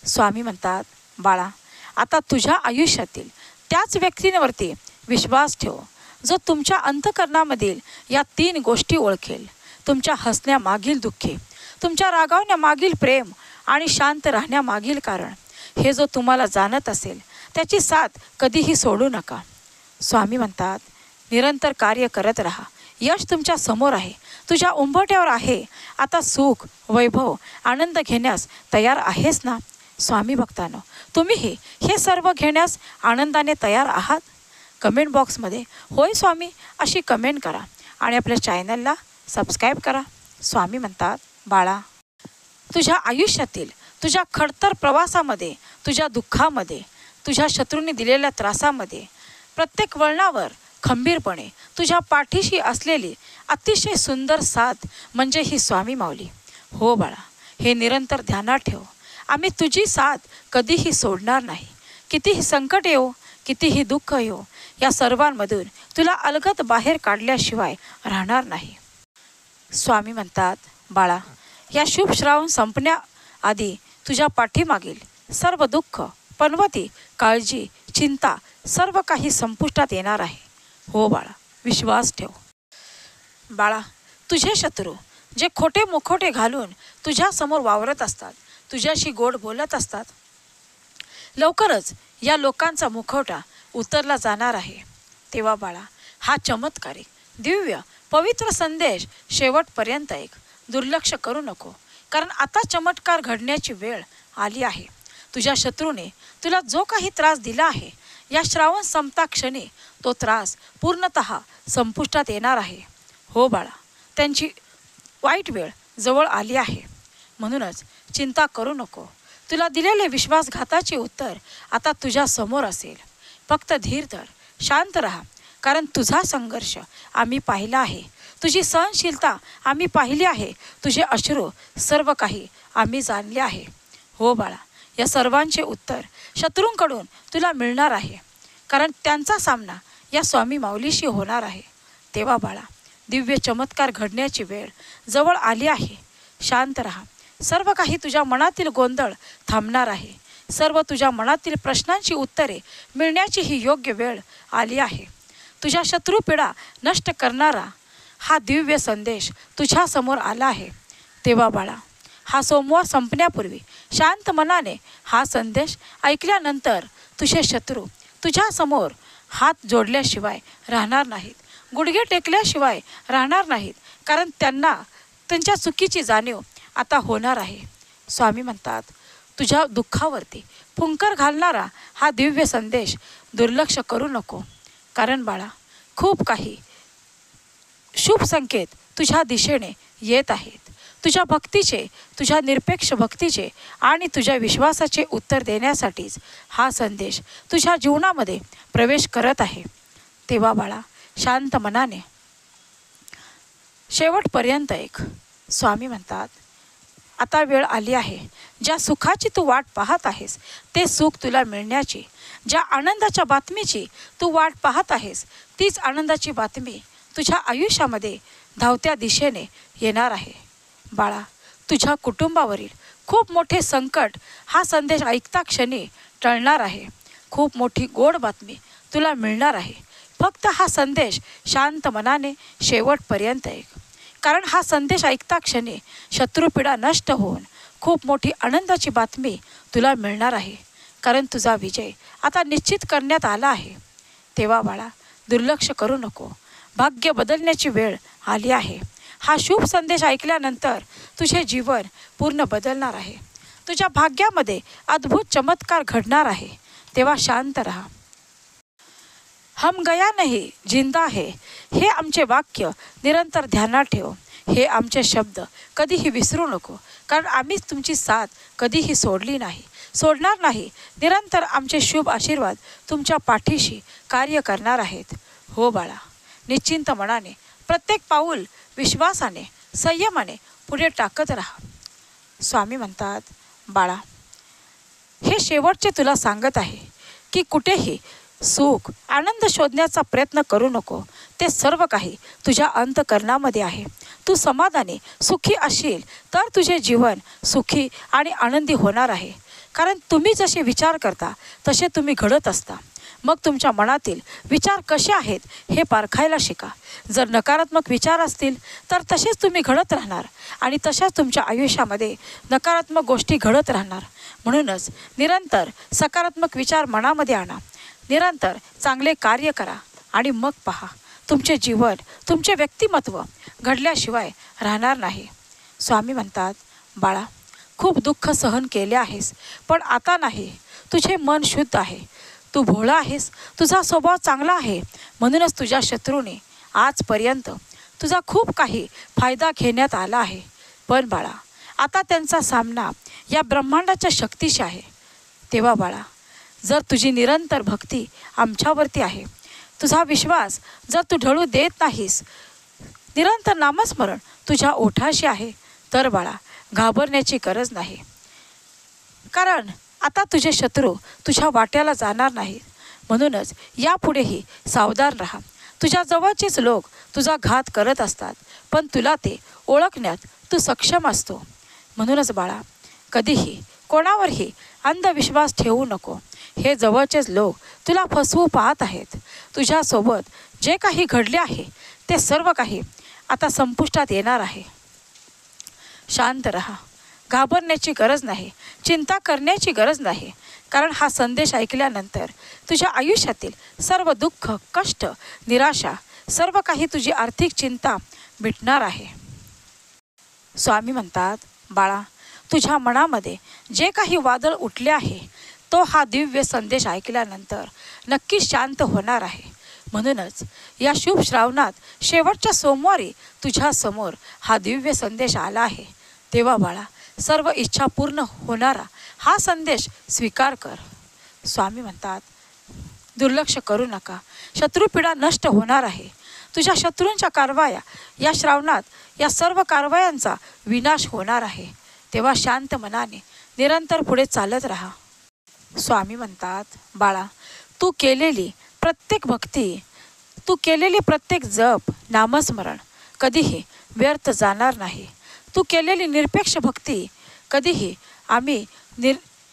स्वामी म्हणतात, बाळा, आता तुझ्या आयुष्यातील त्याच व्यक्तींवरती विश्वास ठेव जो तुमच्या अंतःकरणामधील या 3 गोष्टी ओळखेल. तुमच्या हसण्यामागील दुःखे, तुमच्या रागावण्यामागील प्रेम आणि शांत राहण्यामागील कारण. हे जो तुम्हाला जाणत असेल त्याची साथ कधीही सोडू नका. स्वामी म्हणतात, निरंतर कार्य करत राहा. यश तुमच्या समोर आहे, तुझ्या उंबरठ्यावर आहे. आता सुख, वैभव, आनंद घेण्यास तयार आहेस ना? स्वामी भक्तांनो, तुम्हीही हे सर्व घेण्यास आनंदाने तयार आहात? कमेंट बॉक्समध्ये होय स्वामी अशी कमेंट करा आणि आपल्या चॅनलला सबस्क्राईब करा. स्वामी म्हणतात, बाळा, तुझ्या आयुष्यातील तुझ्या खडतर प्रवासामध्ये, तुझ्या दुःखामध्ये, तुझ्या शत्रूंनी दिलेल्या त्रासामध्ये, प्रत्येक वळणावर खंबीरपणे तुझ्या पाठीशी असलेली अतिशय सुंदर साथ म्हणजे ही स्वामी माऊली. हो बाळा, हे निरंतर ध्यानात ठेव. आम्ही तुझी साथ कधीही सोडणार नाही. कितीही संकट येऊ, कितीही दुःख येऊ, या सर्वांमधून तुला अलगद बाहेर काढल्याशिवाय राहणार नाही. स्वामी म्हणतात, बाळा, या शुभ श्रावण संपण्याआधी तुझ्या पाठीमागील सर्व दुःख, पनवती, काळजी, चिंता सर्व काही संपुष्टात येणार आहे. हो बाळा, विश्वास ठेव. बाळा, तुझे शत्रू जे खोटे मुखोटे घालून तुझ्यासमोर वावरत असतात, तुझ्याशी गोड बोलत असतात, लवकरच या लोकांचा मुखवटा उतरला जाणार आहे. तेव्हा बाळा, हा चमत्कारिक, दिव्य, पवित्र संदेश शेवटपर्यंत ऐक. दुर्लक्ष करू नको, कारण आता चमत्कार घडण्याची वेळ आली आहे. तुझ्या शत्रूने तुला जो काही त्रास दिला आहे, या श्रावण संपता क्षणी तो त्रास पूर्णतः संपुष्टात येणार आहे. हो बाळा, त्यांची वाईट वेळ जवळ आली आहे. म्हणूनच चिंता करू नको. तुला दिलेले विश्वासघाताचे उत्तर आता तुझ्या समोर असेल. फक्त धीर धर, शांत राहा, कारण तुझा संघर्ष आम्ही पाहिला आहे. तुझी सहनशीलता आम्ही पाहिली आहे. तुझे अश्रू, सर्व काही आम्ही जाणले आहे. हो बाळा, या सर्वांचे उत्तर शत्रूंकडून तुला मिळणार आहे, कारण त्यांचा सामना या स्वामी माऊलीशी होणार आहे. तेव्हा बाळा, दिव्य चमत्कार घडण्याची वेळ जवळ आली आहे. शांत राहा. सर्व काही तुझ्या मनातील गोंधळ थांबणार आहे. सर्व तुझ्या मनातील प्रश्नांची उत्तरे मिळण्याची ही योग्य वेळ आली आहे. तुझ्या शत्रुपीडा नष्ट करणारा हा दिव्य संदेश तुझ्यासमोर आला आहे. तेव्हा बाळा, हा सोमवार संपण्यापूर्वी शांत मनाने हा संदेश ऐकल्यानंतर तुझे शत्रू तुझ्यासमोर हात जोडल्याशिवाय राहणार नाहीत, गुडघे टेकल्याशिवाय राहणार नाहीत, कारण त्यांना त्यांच्या चुकीची जाणीव आता होणार आहे. स्वामी म्हणतात, तुझ्या दुःखावरती फुंकर घालणारा हा दिव्य संदेश दुर्लक्ष करू नको, कारण बाळा, खूप काही शुभ संकेत तुझ्या दिशेने येत आहेत. तुझ्या भक्तीचे, तुझ्या निरपेक्ष भक्तीचे आणि तुझ्या विश्वासाचे उत्तर देण्यासाठीच हा संदेश तुझ्या जीवनामध्ये प्रवेश करत आहे. तेव्हा बाळा, शांत मनाने शेवटपर्यंत ऐक. स्वामी म्हणतात, आता वेळ आली आहे. ज्या सुखाची तू वाट पाहत आहेस ते सुख तुला मिळण्याची, ज्या आनंदाच्या बातमीची तू वाट पाहत आहेस तीच आनंदाची बातमी तुझ्या आयुष्यामध्ये धावत्या दिशेने येणार आहे. बाळा, तुझ्या कुटुंबावरील खूप मोठे संकट हा संदेश ऐकता क्षणी टळणार आहे. खूप मोठी गोड बातमी तुला मिळणार आहे. फक्त हा संदेश शांत मनाने शेवटपर्यंत ऐक. कारण हा संदेश ऐकता क्षणी शत्रुपीडा नष्ट होऊन खूप मोठी आनंदाची बातमी तुला मिळणार आहे. कारण तुझा विजय आता निश्चित करण्यात आला आहे. तेव्हा बाळा, दुर्लक्ष करू नको. भाग्य बदलण्याची वेळ आली आहे. हा शुभ संदेश ऐकल्यानंतर तुझे जीवन पूर्ण बदलणार आहे. तुझ्या भाग्यामध्ये अद्भुत चमत्कार घडणार आहे. तेव्हा शांत रहा. हम गया नहीं जिंदा है हे आमचे वाक्य निरंतर ध्यानात ठेव. हे आमचे शब्द कधीही विसरू नको. कारण आम्ही तुमची साथ कधीही सोडणार नाही. निरंतर आमचे शुभ आशीर्वाद तुमच्या पाठीशी कार्य करणार आहेत. हो बाळा, निश्चिंत मनाने प्रत्येक पाऊल विश्वासाने संयमाने पुढे टाकत राहा. स्वामी म्हणतात, बाळा, हे शेवटचे तुला सांगत आहे की कुठेही सुख आनंद शोधण्याचा प्रयत्न करू नको. ते सर्व काही तुझ्या अंतःकरणामध्ये आहे. तू समाधानी सुखी असशील तर तुझे जीवन सुखी आणि आनंदी होणार आहे. कारण तुम्ही जसे विचार करता तसे तुम्ही घडत असता. मग तुमच्या मनातील विचार कसे आहेत हे पारखायला शिका. जर नकारात्मक विचार असतील तर तसेच तुम्ही घडत राहणार आणि तशाच तुमच्या आयुष्यामध्ये नकारात्मक गोष्टी घडत राहणार. म्हणूनच निरंतर सकारात्मक विचार मनामध्ये आणा. निरंतर चांगले कार्य करा आणि मग पहा, तुमचे जीवन तुमचे व्यक्तिमत्व घडल्याशिवाय राहणार नाही. स्वामी म्हणतात, बाळा, खूप दुःख सहन केले आहेस पण आता नाही. तुझे मन शुद्ध आहे. तू भोळा आहेस. तुझा स्वभाव चांगला आहे. म्हणूनच तुझ्या शत्रूने आजपर्यंत तुझा खूप काही फायदा घेण्यात आला आहे. पण बाळा, आता त्यांचा सामना या ब्रह्मांडाच्या शक्तीशी आहे. तेव्हा बाळा, जर तुझी निरंतर भक्ती आमच्यावरती आहे, तुझा विश्वास जर तू ढळू देत नाहीस, निरंतर नामस्मरण तुझ्या ओठाशी आहे, तर बाळा, घाबरण्याची गरज नाही. कारण आता तुझे शत्रू तुझ्या वाट्याला जाणार नाहीत. म्हणूनच यापुढेही सावधान राहा. तुझ्या जवळचेच लोक तुझा घात करत असतात, पण तुला ते ओळखण्यात तू सक्षम असतो. म्हणूनच बाळा, कधीही कोणावरही अंधविश्वास ठेवू नको. हे जवळचेच लोक तुला फसवू पाहत आहेत. तुझ्यासोबत जे काही घडले आहे ते सर्व काही आता संपुष्टात येणार आहे. शांत रहा. घाबरण्याची गरज नाही. चिंता करण्याची गरज नाही. कारण हा संदेश ऐकल्यानंतर तुझ्या आयुष्यातील सर्व दुःख, कष्ट, निराशा, सर्व काही तुझी आर्थिक चिंता मिटणार आहे. स्वामी म्हणतात, बाळा, तुझ्या मनामध्ये जे काही वादळ उठले आहे तो हा दिव्य संदेश ऐकल्यानंतर नक्कीच शांत होणार आहे. म्हणूनच या शुभ श्रावणात शेवटच्या सोमवारी तुझ्यासमोर हा दिव्य संदेश आला आहे. तेव्हा बाळा, सर्व इच्छा पूर्ण होणारा हा संदेश स्वीकार कर. स्वामी म्हणतात, दुर्लक्ष करू नका. शत्रुपीडा नष्ट होणार आहे. तुझ्या शत्रूंच्या कारवाया या श्रावणात या सर्व कारवायांचा विनाश होणार आहे. तेव्हा शांत मनाने निरंतर पुढे चालत राहा. स्वामी म्हणतात, बाळा, तू केलेली प्रत्येक भक्ती, तू केलेली प्रत्येक जप, नामस्मरण कधीही व्यर्थ जाणार नाही. तू केलेली निरपेक्ष भक्ती कधीही आम्ही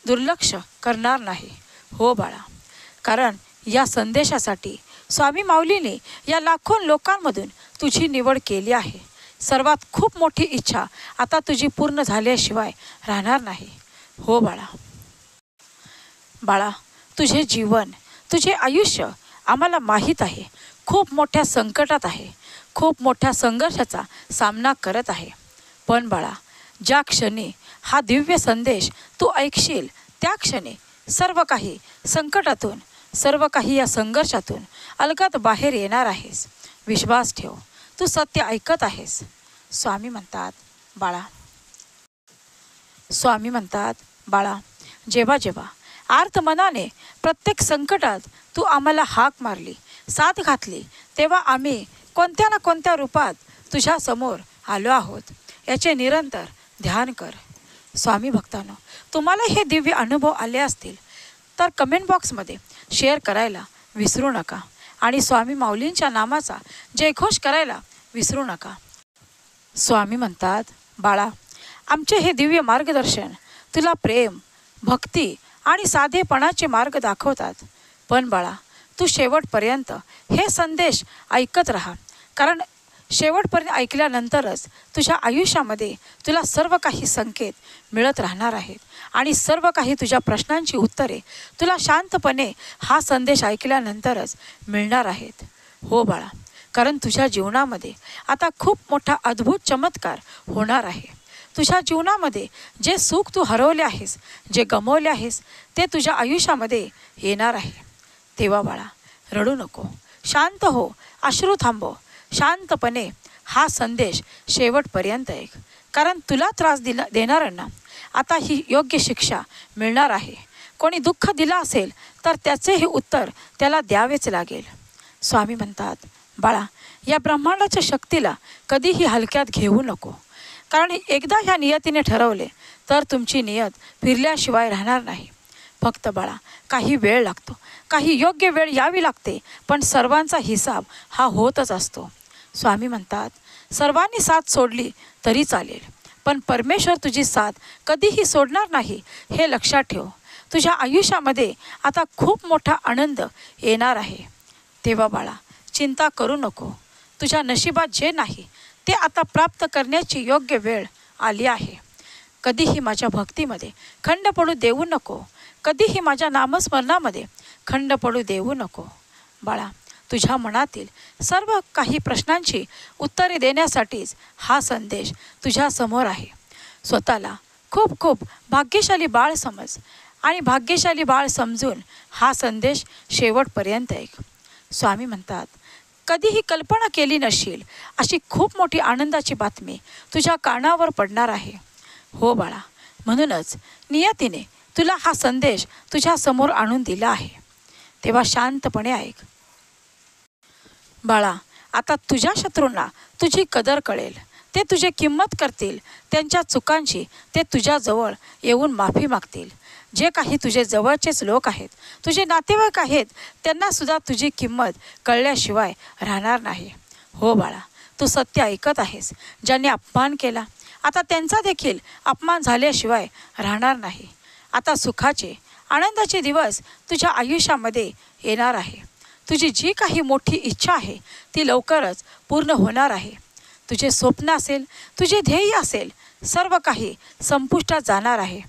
दुर्लक्ष करणार नाही. हो बाळा, कारण या संदेशासाठी स्वामी माऊलीने या लाखो लोकांमधून तुझी निवड केली आहे. सर्वात खूप मोठी इच्छा आता तुझी पूर्ण झाल्याशिवाय राहणार नाही. हो बाळा. बाळा, तुझे जीवन, तुझे आयुष्य आम्हाला माहीत आहे खूप मोठ्या संकटात आहे, खूप मोठ्या संघर्षाचा सामना करत आहे. पण बाळा, ज्या क्षणी हा दिव्य संदेश तू ऐकशील त्या क्षणी सर्व काही संकटातून, सर्व काही या संघर्षातून अलगद बाहेर येणार आहेस. विश्वास ठेव. तू सत्य ऐकत आहेस. स्वामी म्हणतात, बाळा, स्वामी म्हणतात, बाळा, जेव्हा जेव्हा आर्त मनाने प्रत्येक संकटात तू आम्हाला हाक मारली, साथ घातली, तेव्हा आम्ही कोणत्या ना कोणत्या रूपात तुझ्यासमोर आलो आहोत याचे निरंतर ध्यान कर. स्वामी भक्तांनो, तुम्हाला हे दिव्य अनुभव आले असतील तर कमेंट बॉक्समध्ये शेअर करायला विसरू नका आणि स्वामी माऊलींच्या नामाचा जयघोष करायला विसरू नका. स्वामी म्हणतात, बाळा, आमचे हे दिव्य मार्गदर्शन तुला प्रेम, भक्ती आणि साधेपणाचे मार्ग दाखवतात. पण बाळा, तू शेवटपर्यंत हे संदेश ऐकत राहा, कारण शेवटपर्यंत ऐकल्यानंतरच तुझ्या आयुष्यामध्ये तुला सर्व काही संकेत मिळत राहणार आहेत आणि सर्व काही तुझ्या प्रश्नांची उत्तरे तुला शांतपणे हा संदेश ऐकल्यानंतरच मिळणार आहेत. हो बाळा, कारण तुझ्या जीवनामध्ये आता खूप मोठा अद्भुत चमत्कार होणार आहे. तुझ्या जीवनामध्ये जे सुख तू हरवले आहेस, जे गमावले आहेस, ते तुझ्या आयुष्यामध्ये येणार आहे. तेव्हा बाळा, रडू नको, शांत हो, अश्रू थांबव, शांतपणे हा संदेश शेवटपर्यंत ऐक, कारण तुला त्रास देणाऱ्यांना आता ही योग्य शिक्षा मिळणार आहे. कोणी दुःख दिलं असेल तर त्याचे हे उत्तर त्याला द्यावेच लागेल. स्वामी म्हणतात, बाळा, या ब्रह्मांडाच्या शक्तीला कधीही हलक्यात घेऊ नको, कारण एकदा ह्या नियतीने ठरवले तर तुमची नियत फिरल्याशिवाय राहणार नाही. फक्त बाळा, काही वेळ लागतो, काही योग्य वेळ यावी लागते, पण सर्वांचा हिसाब हा होतच असतो. स्वामी म्हणतात, सर्वांनी साथ सोडली तरी चालेल, पण परमेश्वर तुझी साथ कधीही सोडणार नाही, हे लक्षात ठेव. तुझ्या आयुष्यामध्ये आता खूप मोठा आनंद येणार आहे. तेव्हा बाळा, चिंता करू नको. तुझ्या नशिबात जे नाही ते आता प्राप्त करण्याची योग्य वेळ आली आहे. कधीही माझ्या भक्तीमध्ये खंड पडू देऊ नको, कधीही माझ्या नामस्मरणामध्ये खंड पडू देऊ नको. बाळा, तुझ्या मनातील सर्व काही प्रश्नांची उत्तरे देण्यासाठीच हा संदेश तुझ्यासमोर आहे. स्वतःला खूप खूप भाग्यशाली बाळ समज आणि भाग्यशाली बाळ समजून हा संदेश शेवटपर्यंत ऐक. स्वामी म्हणतात, कधीही कल्पना केली नशील अशी खूप मोठी आनंदाची बातमी तुझ्या कानावर पडणार आहे. हो बाळा, म्हणूनच नियतीने तुला हा संदेश तुझ्यासमोर आणून दिला आहे. तेव्हा शांतपणे ऐक. बाळा, आता तुझ्या शत्रूंना तुझी कदर कळेल, ते तुझी किंमत करतील, त्यांच्या चुकांची ते तुझ्याजवळ येऊन माफी मागतील. जे काही तुझे जवळचेच लोक आहेत, तुझे नातेवाईक आहेत, त्यांनासुद्धा तुझी किंमत कळल्याशिवाय राहणार नाही. हो बाळा, तू सत्य ऐकत आहेस. ज्यांनी अपमान केला, आता त्यांचा देखील अपमान झाल्याशिवाय राहणार नाही. आता सुखाचे, आनंदाचे दिवस तुझ्या आयुष्यामध्ये येणार आहे. तुझी जी काही मोठी इच्छा आहे ती लवकरच पूर्ण होणार आहे. तुझे स्वप्न असेल, तुझे ध्येय असेल, सर्व काही संपुष्टात जाणार आहे.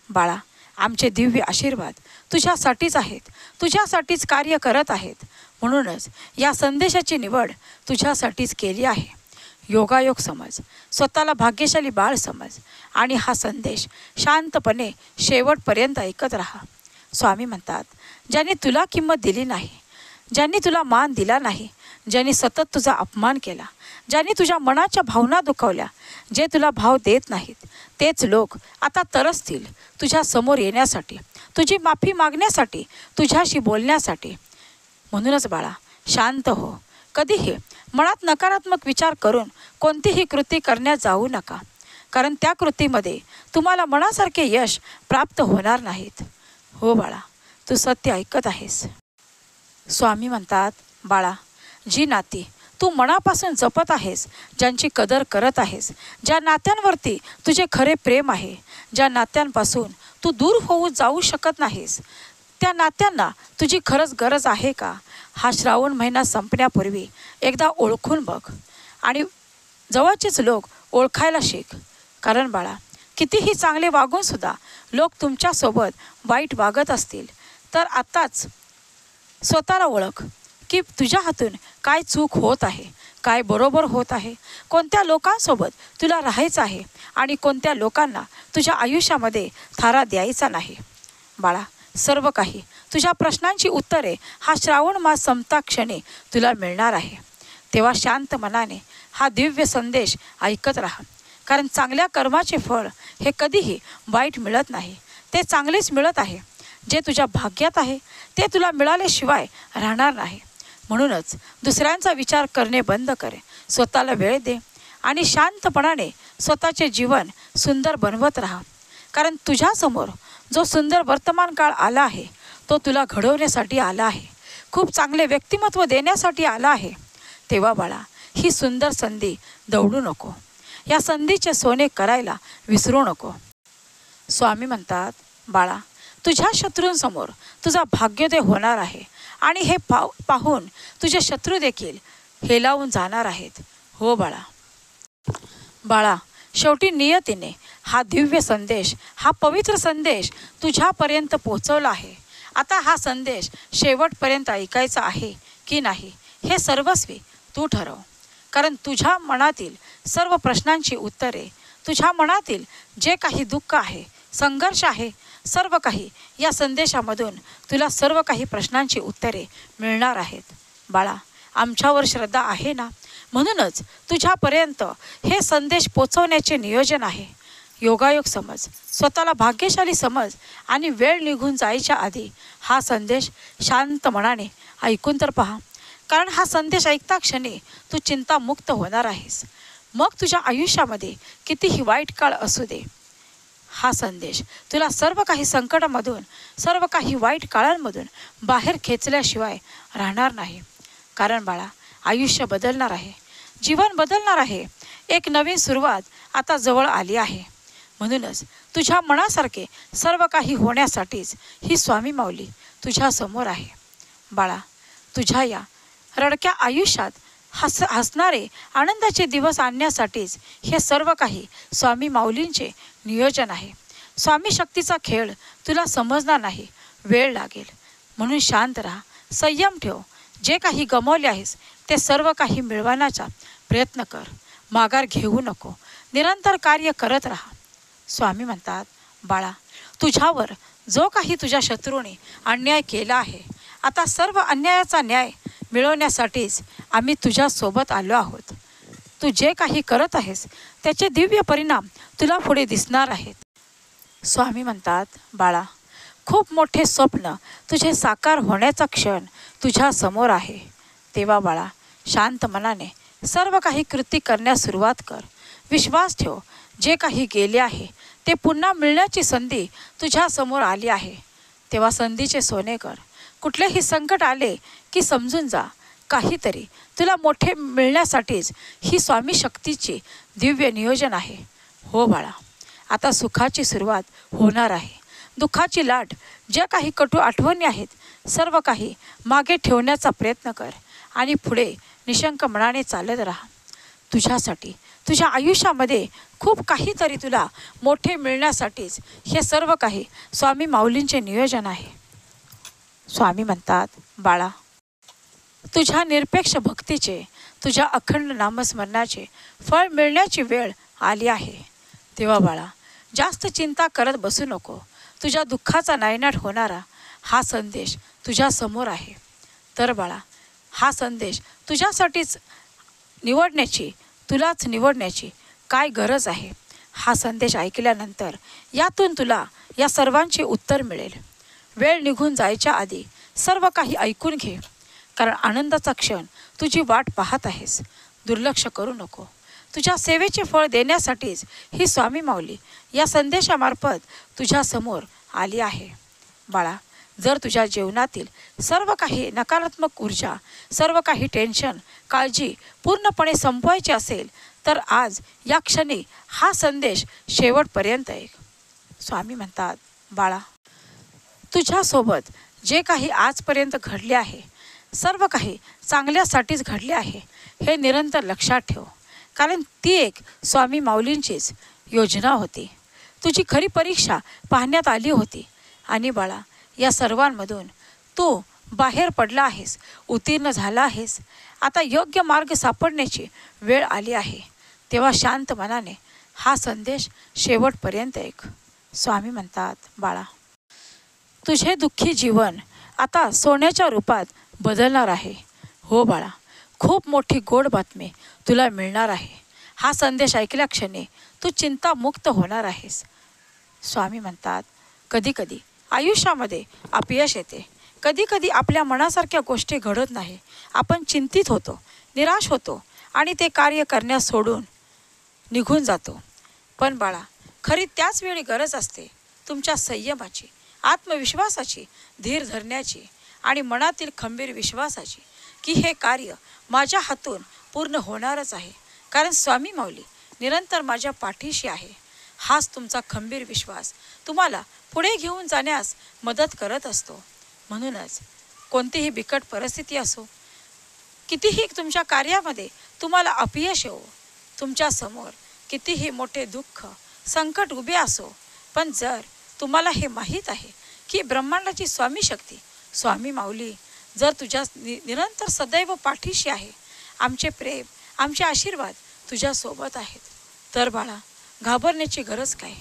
बाळा, आमचे दिव्य आशीर्वाद तुझ्यासाठीच आहेत, तुझ्यासाठीच कार्य करत आहेत. म्हणूनच या संदेशाची निवड तुझ्यासाठीच केली आहे. योगायोग समज, स्वतःला भाग्यशाली बाळ समज आणि हा संदेश शांतपणे शेवटपर्यंत ऐकत राहा. स्वामी म्हणतात, ज्यांनी तुला किंमत दिली नाही, ज्यांनी तुला मान दिला नाही, ज्यांनी सतत तुझा अपमान केला, ज्यांनी तुझ्या मनाच्या भावना दुखावल्या, जे तुला भाव देत नाहीत, तेच लोक आता तरसतील तुझ्या समोर येण्यासाठी, तुझी माफी मागण्यासाठी, तुझ्याशी बोलण्यासाठी. म्हणूनच बाळा, शांत हो. कधीही मनात नकारात्मक विचार करून कोणतीही कृती करण्यात जाऊ नका, कारण त्या कृतीमध्ये तुम्हाला मनासारखे यश प्राप्त होणार नाहीत. हो बाळा, तू सत्य ऐकत आहेस. स्वामी म्हणतात, बाळा, जी नाती तू मनापासून जपत आहेस, ज्यांची कदर करत आहेस, ज्या नात्यांवरती तुझे खरे प्रेम आहे, ज्या नात्यांपासून तू दूर होऊ जाऊ शकत नाहीस, त्या नात्यांना तुझी खरंच गरज आहे का? हा श्रावण महिना संपण्यापूर्वी एकदा ओळखून बघ आणि जवळचेच लोक ओळखायला शिक. कारण बाळा, कितीही चांगले वागूनसुद्धा लोक तुमच्यासोबत वाईट वागत असतील तर आत्ताच स्वतःला ओळख की तुझ्या हातून काय चूक होत आहे, काय बरोबर होत आहे, कोणत्या लोकांसोबत तुला राहायचं आहे आणि कोणत्या लोकांना तुझ्या आयुष्यामध्ये थारा द्यायचा नाही. बाळा, सर्व काही तुझ्या प्रश्नांची उत्तरे हा श्रावण मास संपता क्षणी तुला मिळणार आहे. तेव्हा शांत मनाने हा दिव्य संदेश ऐकत राहा, कारण चांगल्या कर्माचे फळ हे कधीही वाईट मिळत नाही, ते चांगलेच मिळत आहे. जे तुझ्या भाग्यात आहे ते तुला मिळाल्याशिवाय राहणार नाही. म्हणूनच दुसऱ्यांचा विचार करणे बंद कर, स्वतःला वेळ दे आणि शांतपणाने स्वतःचे जीवन सुंदर बनवत राहा. कारण तुझ्यासमोर जो सुंदर वर्तमान काळ आला आहे तो तुला घडवण्यासाठी आला आहे, खूप चांगले व्यक्तिमत्व देण्यासाठी आला आहे. तेव्हा बाळा, ही सुंदर संधी दवडू नको. या संधीचे सोने करायला विसरू नको. स्वामी म्हणतात, बाळा, तुझ्या शत्रूंसमोर तुझा भाग्योदय होणार आहे आणि हे पाहून तुझे शत्रू देखील हेलावून जाणार आहेत. हो बाळा. बाळा, शेवटी नियतीने हा दिव्य संदेश, हा पवित्र संदेश तुझ्यापर्यंत पोहोचवला आहे. आता हा संदेश शेवटपर्यंत ऐकायचा आहे की नाही हे सर्वस्वी तू ठरव. कारण तुझ्या मनातील सर्व प्रश्नांची उत्तरे, तुझ्या मनातील जे काही दुःख आहे, संघर्ष आहे, सर्व काही या संदेशामधून तुला सर्व काही प्रश्नांची उत्तरे मिळणार आहेत. बाळा, आमच्यावर श्रद्धा आहे ना, म्हणूनच तुझ्यापर्यंत हे संदेश पोचवण्याचे नियोजन आहे. योगायोग समज, स्वतःला भाग्यशाली समज आणि वेळ निघून जायच्या आधी हा संदेश शांत मनाने ऐकून तर पहा. कारण हा संदेश ऐकता क्षणी तू चिंतामुक्त होणार आहेस. मग तुझ्या आयुष्यामध्ये कितीही वाईट काळ असू दे, हा संदेश तुला सर्व काही संकटामधून, सर्व काही वाईट काळांमधून बाहेर खेचल्याशिवाय राहणार नाही. कारण बाळा, आयुष्य बदलणार आहे, जीवन बदलणार आहे. एक नवीन सुरुवात आता जवळ आली आहे. म्हणूनच तुझ्या मनासारखे सर्व काही होण्यासाठीच ही स्वामी माऊली तुझ्यासमोर आहे. बाळा, तुझ्या या रडक्या आयुष्यात हसणारे आनंदाचे दिवस आणण्यासाठीच हे सर्व काही स्वामी माऊलींचे नियोजन आहे. स्वामी शक्तीचा खेळ तुला समजणार नाही, वेळ लागेल. म्हणून शांत राहा, संयम ठेव. जे काही गमावले आहेस ते सर्व काही मिळवण्याचा प्रयत्न कर. माघार घेऊ नको, निरंतर कार्य करत राहा. स्वामी म्हणतात, बाळा, तुझ्यावर जो काही तुझ्या शत्रूने अन्याय केला आहे, आता सर्व अन्यायाचा न्याय मिळवण्यासाठीच आम्ही तुझ्यासोबत आलो आहोत. तू जे काही करत आहेस त्याचे दिव्य परिणाम तुला पुढे दिसणार आहेत. स्वामी म्हणतात, बाळा, खूप मोठे स्वप्न तुझे साकार होण्याचा क्षण तुझ्या समोर आहे. तेव्हा बाळा, शांत मनाने सर्व काही कृती करण्यास सुरुवात कर. विश्वास ठेव, जे काही गेले आहे ते पुन्हा मिळण्याची संधी तुझ्या समोर आली आहे. तेव्हा संधीचे सोने कर. कुठलेही संकट आले की समजून जा, काहीतरी तुला मोठे मिळण्यासाठीच ही स्वामी शक्तीची दिव्य नियोजन आहे. हो बाळा, आता सुखाची सुरुवात होणार आहे. दुःखाची लाट, ज्या काही कटू आठवणी आहेत सर्व काही मागे ठेवण्याचा प्रयत्न कर आणि पुढे निशंक मनाने चालत राहा. तुझ्यासाठी, तुझ्या आयुष्यामध्ये खूप काहीतरी तुला मोठे मिळण्यासाठीच हे सर्व काही स्वामी माऊलींचे नियोजन आहे. स्वामी म्हणतात, बाळा, तुझ्या निरपेक्ष भक्तीचे, तुझ्या अखंड नामस्मरणाचे फळ मिळण्याची वेळ आली आहे. तेव्हा बाळा, जास्त चिंता करत बसू नको. तुझ्या दुःखाचा नायनाट होणारा हा संदेश तुझ्या समोर आहे. तर बाळा, हा संदेश तुझ्यासाठीच तुलाच निवडण्याची काय गरज आहे. हा संदेश ऐकल्यानंतर यातून तुला या सर्वांचे उत्तर मिळेल. वेळ निघून जायच्या आधी सर्व काही ऐकून घे. कारण आनंदाचा क्षण तुझी वाट पाहत आहेस. दुर्लक्ष करू नको. तुझ्या सेवेचे फळ देण्यासाठीच ही स्वामी माऊली या संदेशामार्फत तुझ्यासमोर आली आहे. बाळा, जर तुझ्या जीवनातील सर्व काही नकारात्मक ऊर्जा, सर्व काही टेन्शन, काळजी पूर्णपणे संपवायची असेल तर आज या क्षणी हा संदेश शेवटपर्यंत ऐक. स्वामी म्हणतात, बाळा, तुझ्यासोबत जे काही आजपर्यंत घडले आहे सर्व काही चांगल्यासाठीच घडले आहे हे निरंतर लक्षात ठेव. कारण ती एक स्वामी माऊलींचीच योजना होती. तुझी खरी परीक्षा पाहण्यात आली होती आणि बाळा, या सर्वांमधून तू बाहेर पडला आहेस, उत्तीर्ण झाला आहेस. आता योग्य मार्ग सापडण्याची वेळ आली आहे. तेव्हा शांत मनाने हा संदेश शेवटपर्यंत ऐक. स्वामी म्हणतात, बाळा, तुझे दुःखी जीवन आता सोन्याच्या रूपात बदलणार आहे. हो बाळा, खूप मोठी गोड बातमी तुला मिळणार आहे. हा संदेश ऐकल्या क्षणी तू चिंतामुक्त होणार आहेस. स्वामी म्हणतात, कधीकधी आयुष्यामध्ये अपयश येते. कधीकधी आपल्या मनासारख्या गोष्टी घडत नाही. आपण चिंतित होतो, निराश होतो आणि ते कार्य करण्यास सोडून निघून जातो. पण बाळा, खरी त्याच वेळी गरज असते तुमच्या संयमाची, आत्मविश्वासाची, धीर धरण्याची आणि मनातील खंबीर विश्वासाची की हे कार्य माझ्या हातून पूर्ण होणारच आहे, कारण स्वामी माऊली निरंतर माझ्या पाठीशी आहे. हाच तुमचा खंबीर विश्वास तुम्हाला पुढे घेऊन जाण्यास मदत करत असतो. म्हणूनच कोणतीही बिकट परिस्थिती असो, कितीही तुमच्या कार्यामध्ये तुम्हाला अपयश येवो, तुमच्या समोर कितीही मोठे दुःख संकट उभे असो, पण जर तुम्हाला हे माहीत आहे की ब्रह्मांडाची स्वामी शक्ती स्वामी माऊली जर तुझ्या निरंतर सदैव पाठीशी आहे, आमचे प्रेम आमचे आशीर्वाद तुझ्यासोबत आहेत, तर बाळा घाबरण्याची गरज काय.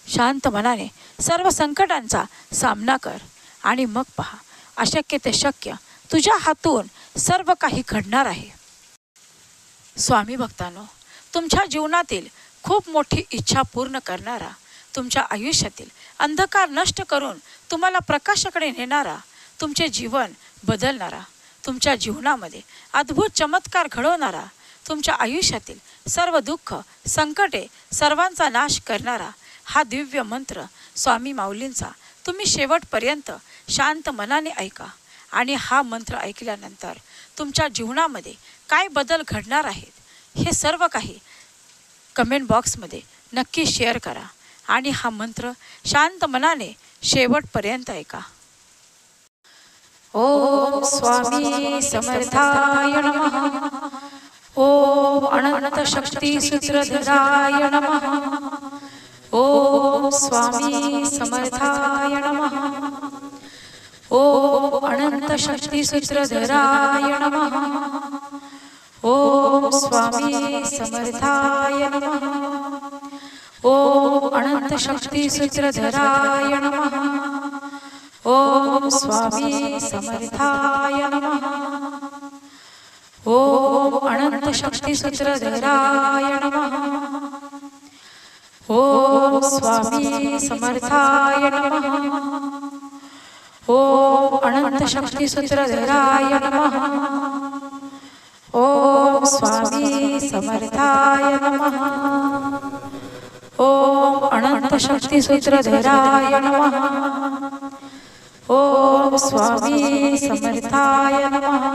शांत मनाने सर्व संकटांचा सामना कर आणि मग पहा, अशक्य ते शक्य तुझ्या हातून सर्व काही घडणार आहे. स्वामी भक्तांनो, तुमच्या जीवनातील खूप मोठी इच्छा पूर्ण करणारा, तुमच्या आयुष्यातील अंधकार नष्ट करून तुम्हाला प्रकाशाकडे नेणारा, तुमचे जीवन बदलणारा, तुमच्या जीवनामध्ये अद्भुत चमत्कार घडवणारा, तुमच्या आयुष्यातील सर्व दुःख संकटे सर्वांचा नाश करणारा हा दिव्य मंत्र स्वामी माऊलींचा तुम्ही शेवटपर्यंत शांत मनाने ऐका. आणि हा मंत्र ऐकल्यानंतर तुमच्या जीवनामध्ये काय बदल घडणार आहेत हे सर्व काही कमेंट बॉक्समध्ये नक्की शेअर करा आणि हा मंत्र शांत मनाने शेवटपर्यंत ऐका. ओम स्वामी समर्थाय नमः. ओम अनंत शक्ती सूत्रधराय नमः. ओम स्वामी समर्थाय नमः. ओम अनंत शक्ती सूत्रधराय नमः. ओम स्वामी समर्थाय नमः. ओम अनंत शक्ती सूत्रधराय नमः. ओम स्वामी समर्थाय नमः. ओम अनंत शक्ती सूत्रधराय नमः. ओम स्वामी समर्थाय नमः. ओम अनंत शक्ती सूत्रधराय नमः. ओम स्वामी समर्थाय नमः. ओम अनंत शक्ती सूत्रधराय नमः. ओम स्वामी समर्थाय नमः.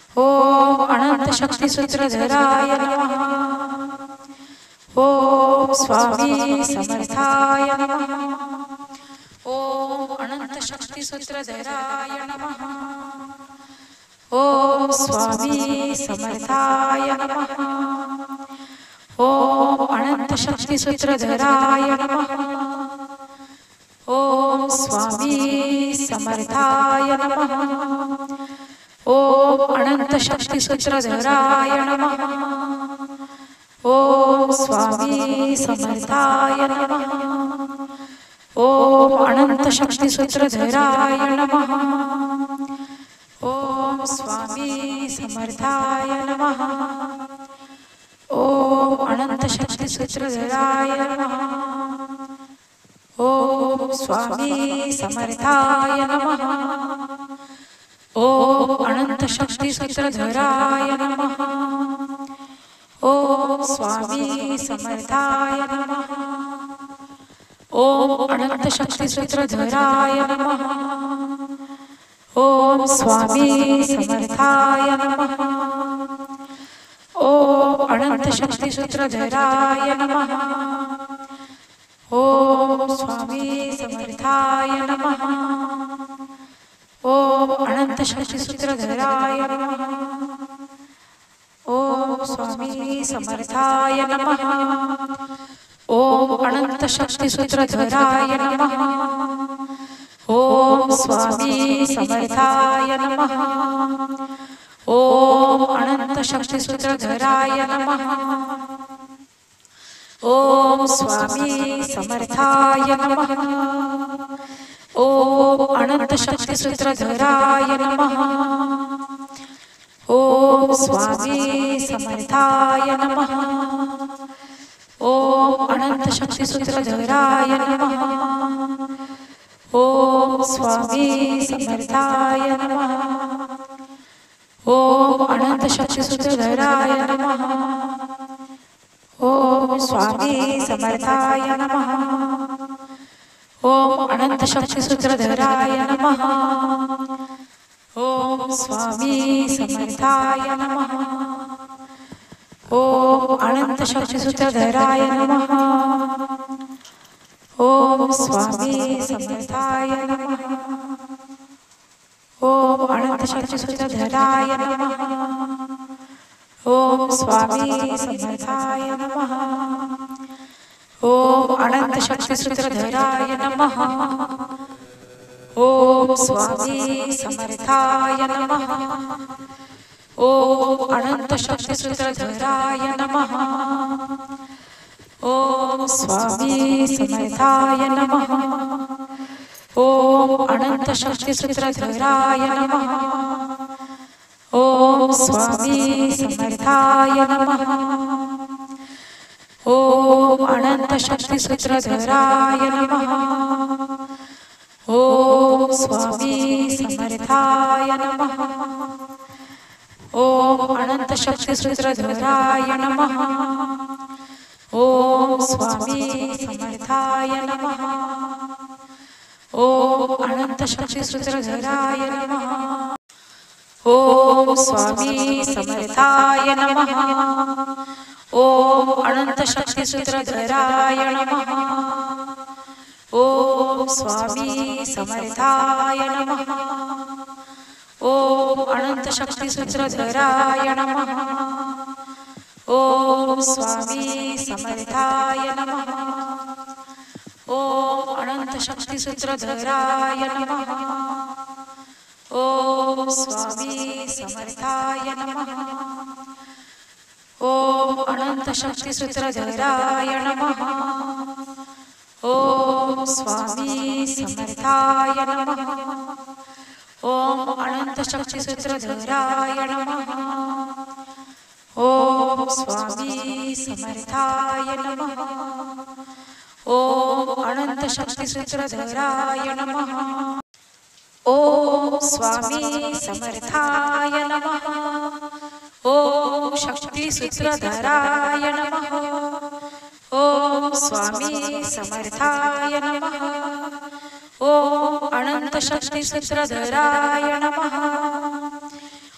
ओम अनंत शक्ती सूत्रधराय नमः. ओम स्वामी समर्थाय नमः. ओम अनंत शक्ती सूत्रधराय नमः. ओम स्वामी समर्थाय नमः. ओम अनंत शक्ती सूत्रधराय नमः. ओम स्वामी समर्थाय नमः. ओम अनंत शक्ती सूत्रधराय नमः. ओम स्वामी समर्थाय नमः. ओम अनंत शक्ती सूत्रधराय नमः. ओम स्वामी समर्थाय नमः. ओम अनंत शक्ती सूत्रधराय नमः. ओम स्वामी समर्थाय नमः. ओम अनंत शक्ती सूत्रधराय नमः. ओम स्वामी समर्थाय नमः. ओम अनंत शक्ती सूत्रधराय नमः. ओम स्वामी समर्थाय नमः. ओम अनंत शक्ती सूत्रधराय नमः. ओम स्वामी समर्थाय नमः. ओम अनंत शक्ती सूत्रधराय नमः. ओम स्वामी समर्थाय नमः. ओम अनंत शक्ती सूत्रधराय नमः. ओम स्वामी समर्थाय नमः. ओम अनंत शक्ती सूत्रधराय नमः. ओम स्वामी समर्थाय नमः. ओम अनंत शक्ती सूत्रधराय नमः. ओम स्वामी समर्थाय नमः. ओम अनंत शक्ती सूत्रधराय नमः. ओम स्वामी समर्थाय नमः. ओम अनंत शक्ती सूत्रधराय नमः. ओम स्वामी समर्थाय नमः. ओम अनंत शक्ती सूत्रधराय नमः. ओम स्वामी समर्थाय नमः. ओम अनंत शक्ती सूत्रधराय नमः. ओम स्वामी समर्थाय नमः. ओम अनंत शक्ती सूत्रधराय नमः. ओम स्वामी समर्थाय नमः. ओम अनंत शक्ती सूत्रधराय नमः. ओम स्वामी समर्थाय नमः. ओम अनंत शक्ती सूत्रधराय नमः. ओम स्वामी समर्थाय नमः. ओम अनंत शक्ती सूत्रधराय नमः. ओम स्वामी समर्थाय नमः. ओम अनंत शक्ती सूत्रधराय नमः. ओम स्वामी समर्थाय नमः. ओम अनंत शक्ती सूत्रधराय नमः. ओम स्वामी समर्थाय नमः. ओम अनंत शक्ती सूत्रधराय नमः. ओम स्वामी समर्थाय नमः. ओम अनंत शक्ती सूत्रधराय नमः. ओम स्वामी समर्थाय नमः. ओम अनंत शक्ती सूत्रधराय नमः. ओम स्वामी समर्थाय नमः. ओम अनंत शक्ती सूत्रधराय नमः. ओम स्वामी समर्थाय नमः. ओम अनंत शक्ती सूत्रधराय नमः. ओम स्वामी समर्थाय नमः. ओम अनंत शक्ती सूत्रधराय नमः. ओम स्वामी समर्थाय नमः. ओम अनंत शक्ती सूत्रधराय नमः. ओम स्वामी समर्थाय नमः. ओम शक्ती सूत्रधराय नमः. ओम स्वामी समर्थाय नमः. ओम अनंत शक्ती सूत्रधराय नमः.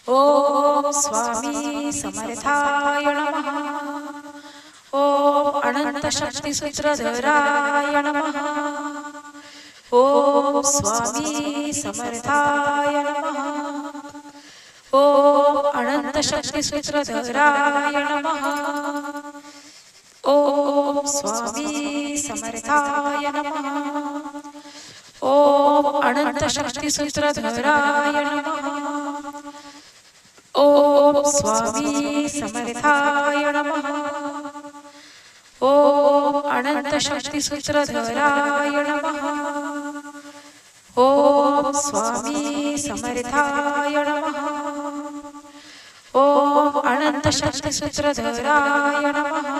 ओम स्वामी समर्थाय नमः. ओम अनंत शक्ती सूत्रधराय नमः. ओम स्वामी समर्थाय नमः. ओम अनंत शक्ती सूत्रधराय नमः. ओम स्वामी समर्थाय नमः. ओम अनंत शक्ती सूत्रधराय नमः. ओम स्वामी समर्थाय नमः. ओम अनंत शक्ती सूत्रधराय नमः. ओम स्वामी समर्थाय नमः. ओम अनंत शक्ती सूत्रधराय नमः.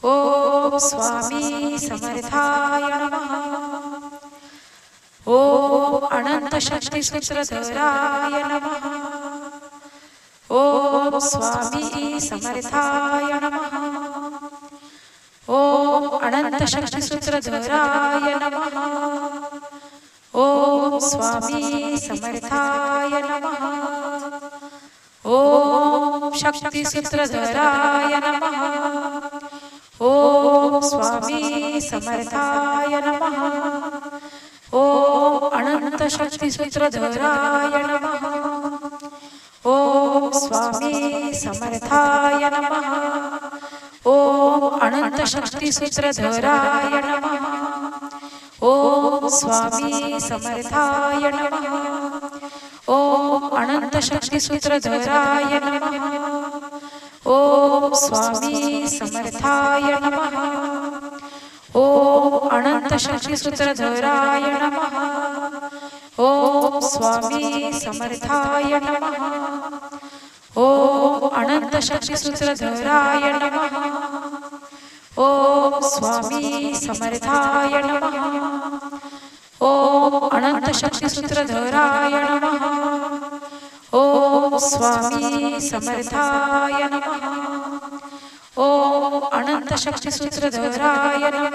ओम स्वामी समर्थाय नमः. ओम अनंत शक्ती सूत्रधराय नमः. ओम स्वामी समर्थाय नमः. ओम अनंत शक्ती सूत्रधराय नमः. ओम स्वामी समर्थाय नमः. ओम शक्ती सूत्रधराय नमः. ओम स्वामी समर्थाय नमः. ओम अनंत शक्ती सूत्रधराय नमः. ओम स्वामी समर्थाय नमः. ओम अनंत शक्ती सूत्रधराय नमः. ओम स्वामी समर्थाय नमः. ओम अनंत शक्ती सूत्रधराय नमः. ओम स्वामी समर्थाय नमः. ओम अनंत शक्ती सूत्रधराय नमः. ओम स्वामी समर्थाय नमः. ओम अनंत शक्ती सूत्रधराय नमः. ओम स्वामी समर्थाय नमः. ओम अनंत शक्ती सूत्रधराय नमः. ओम स्वामी समर्थाय नमः. ओम अनंत शक्ती सूत्रधराय नमः.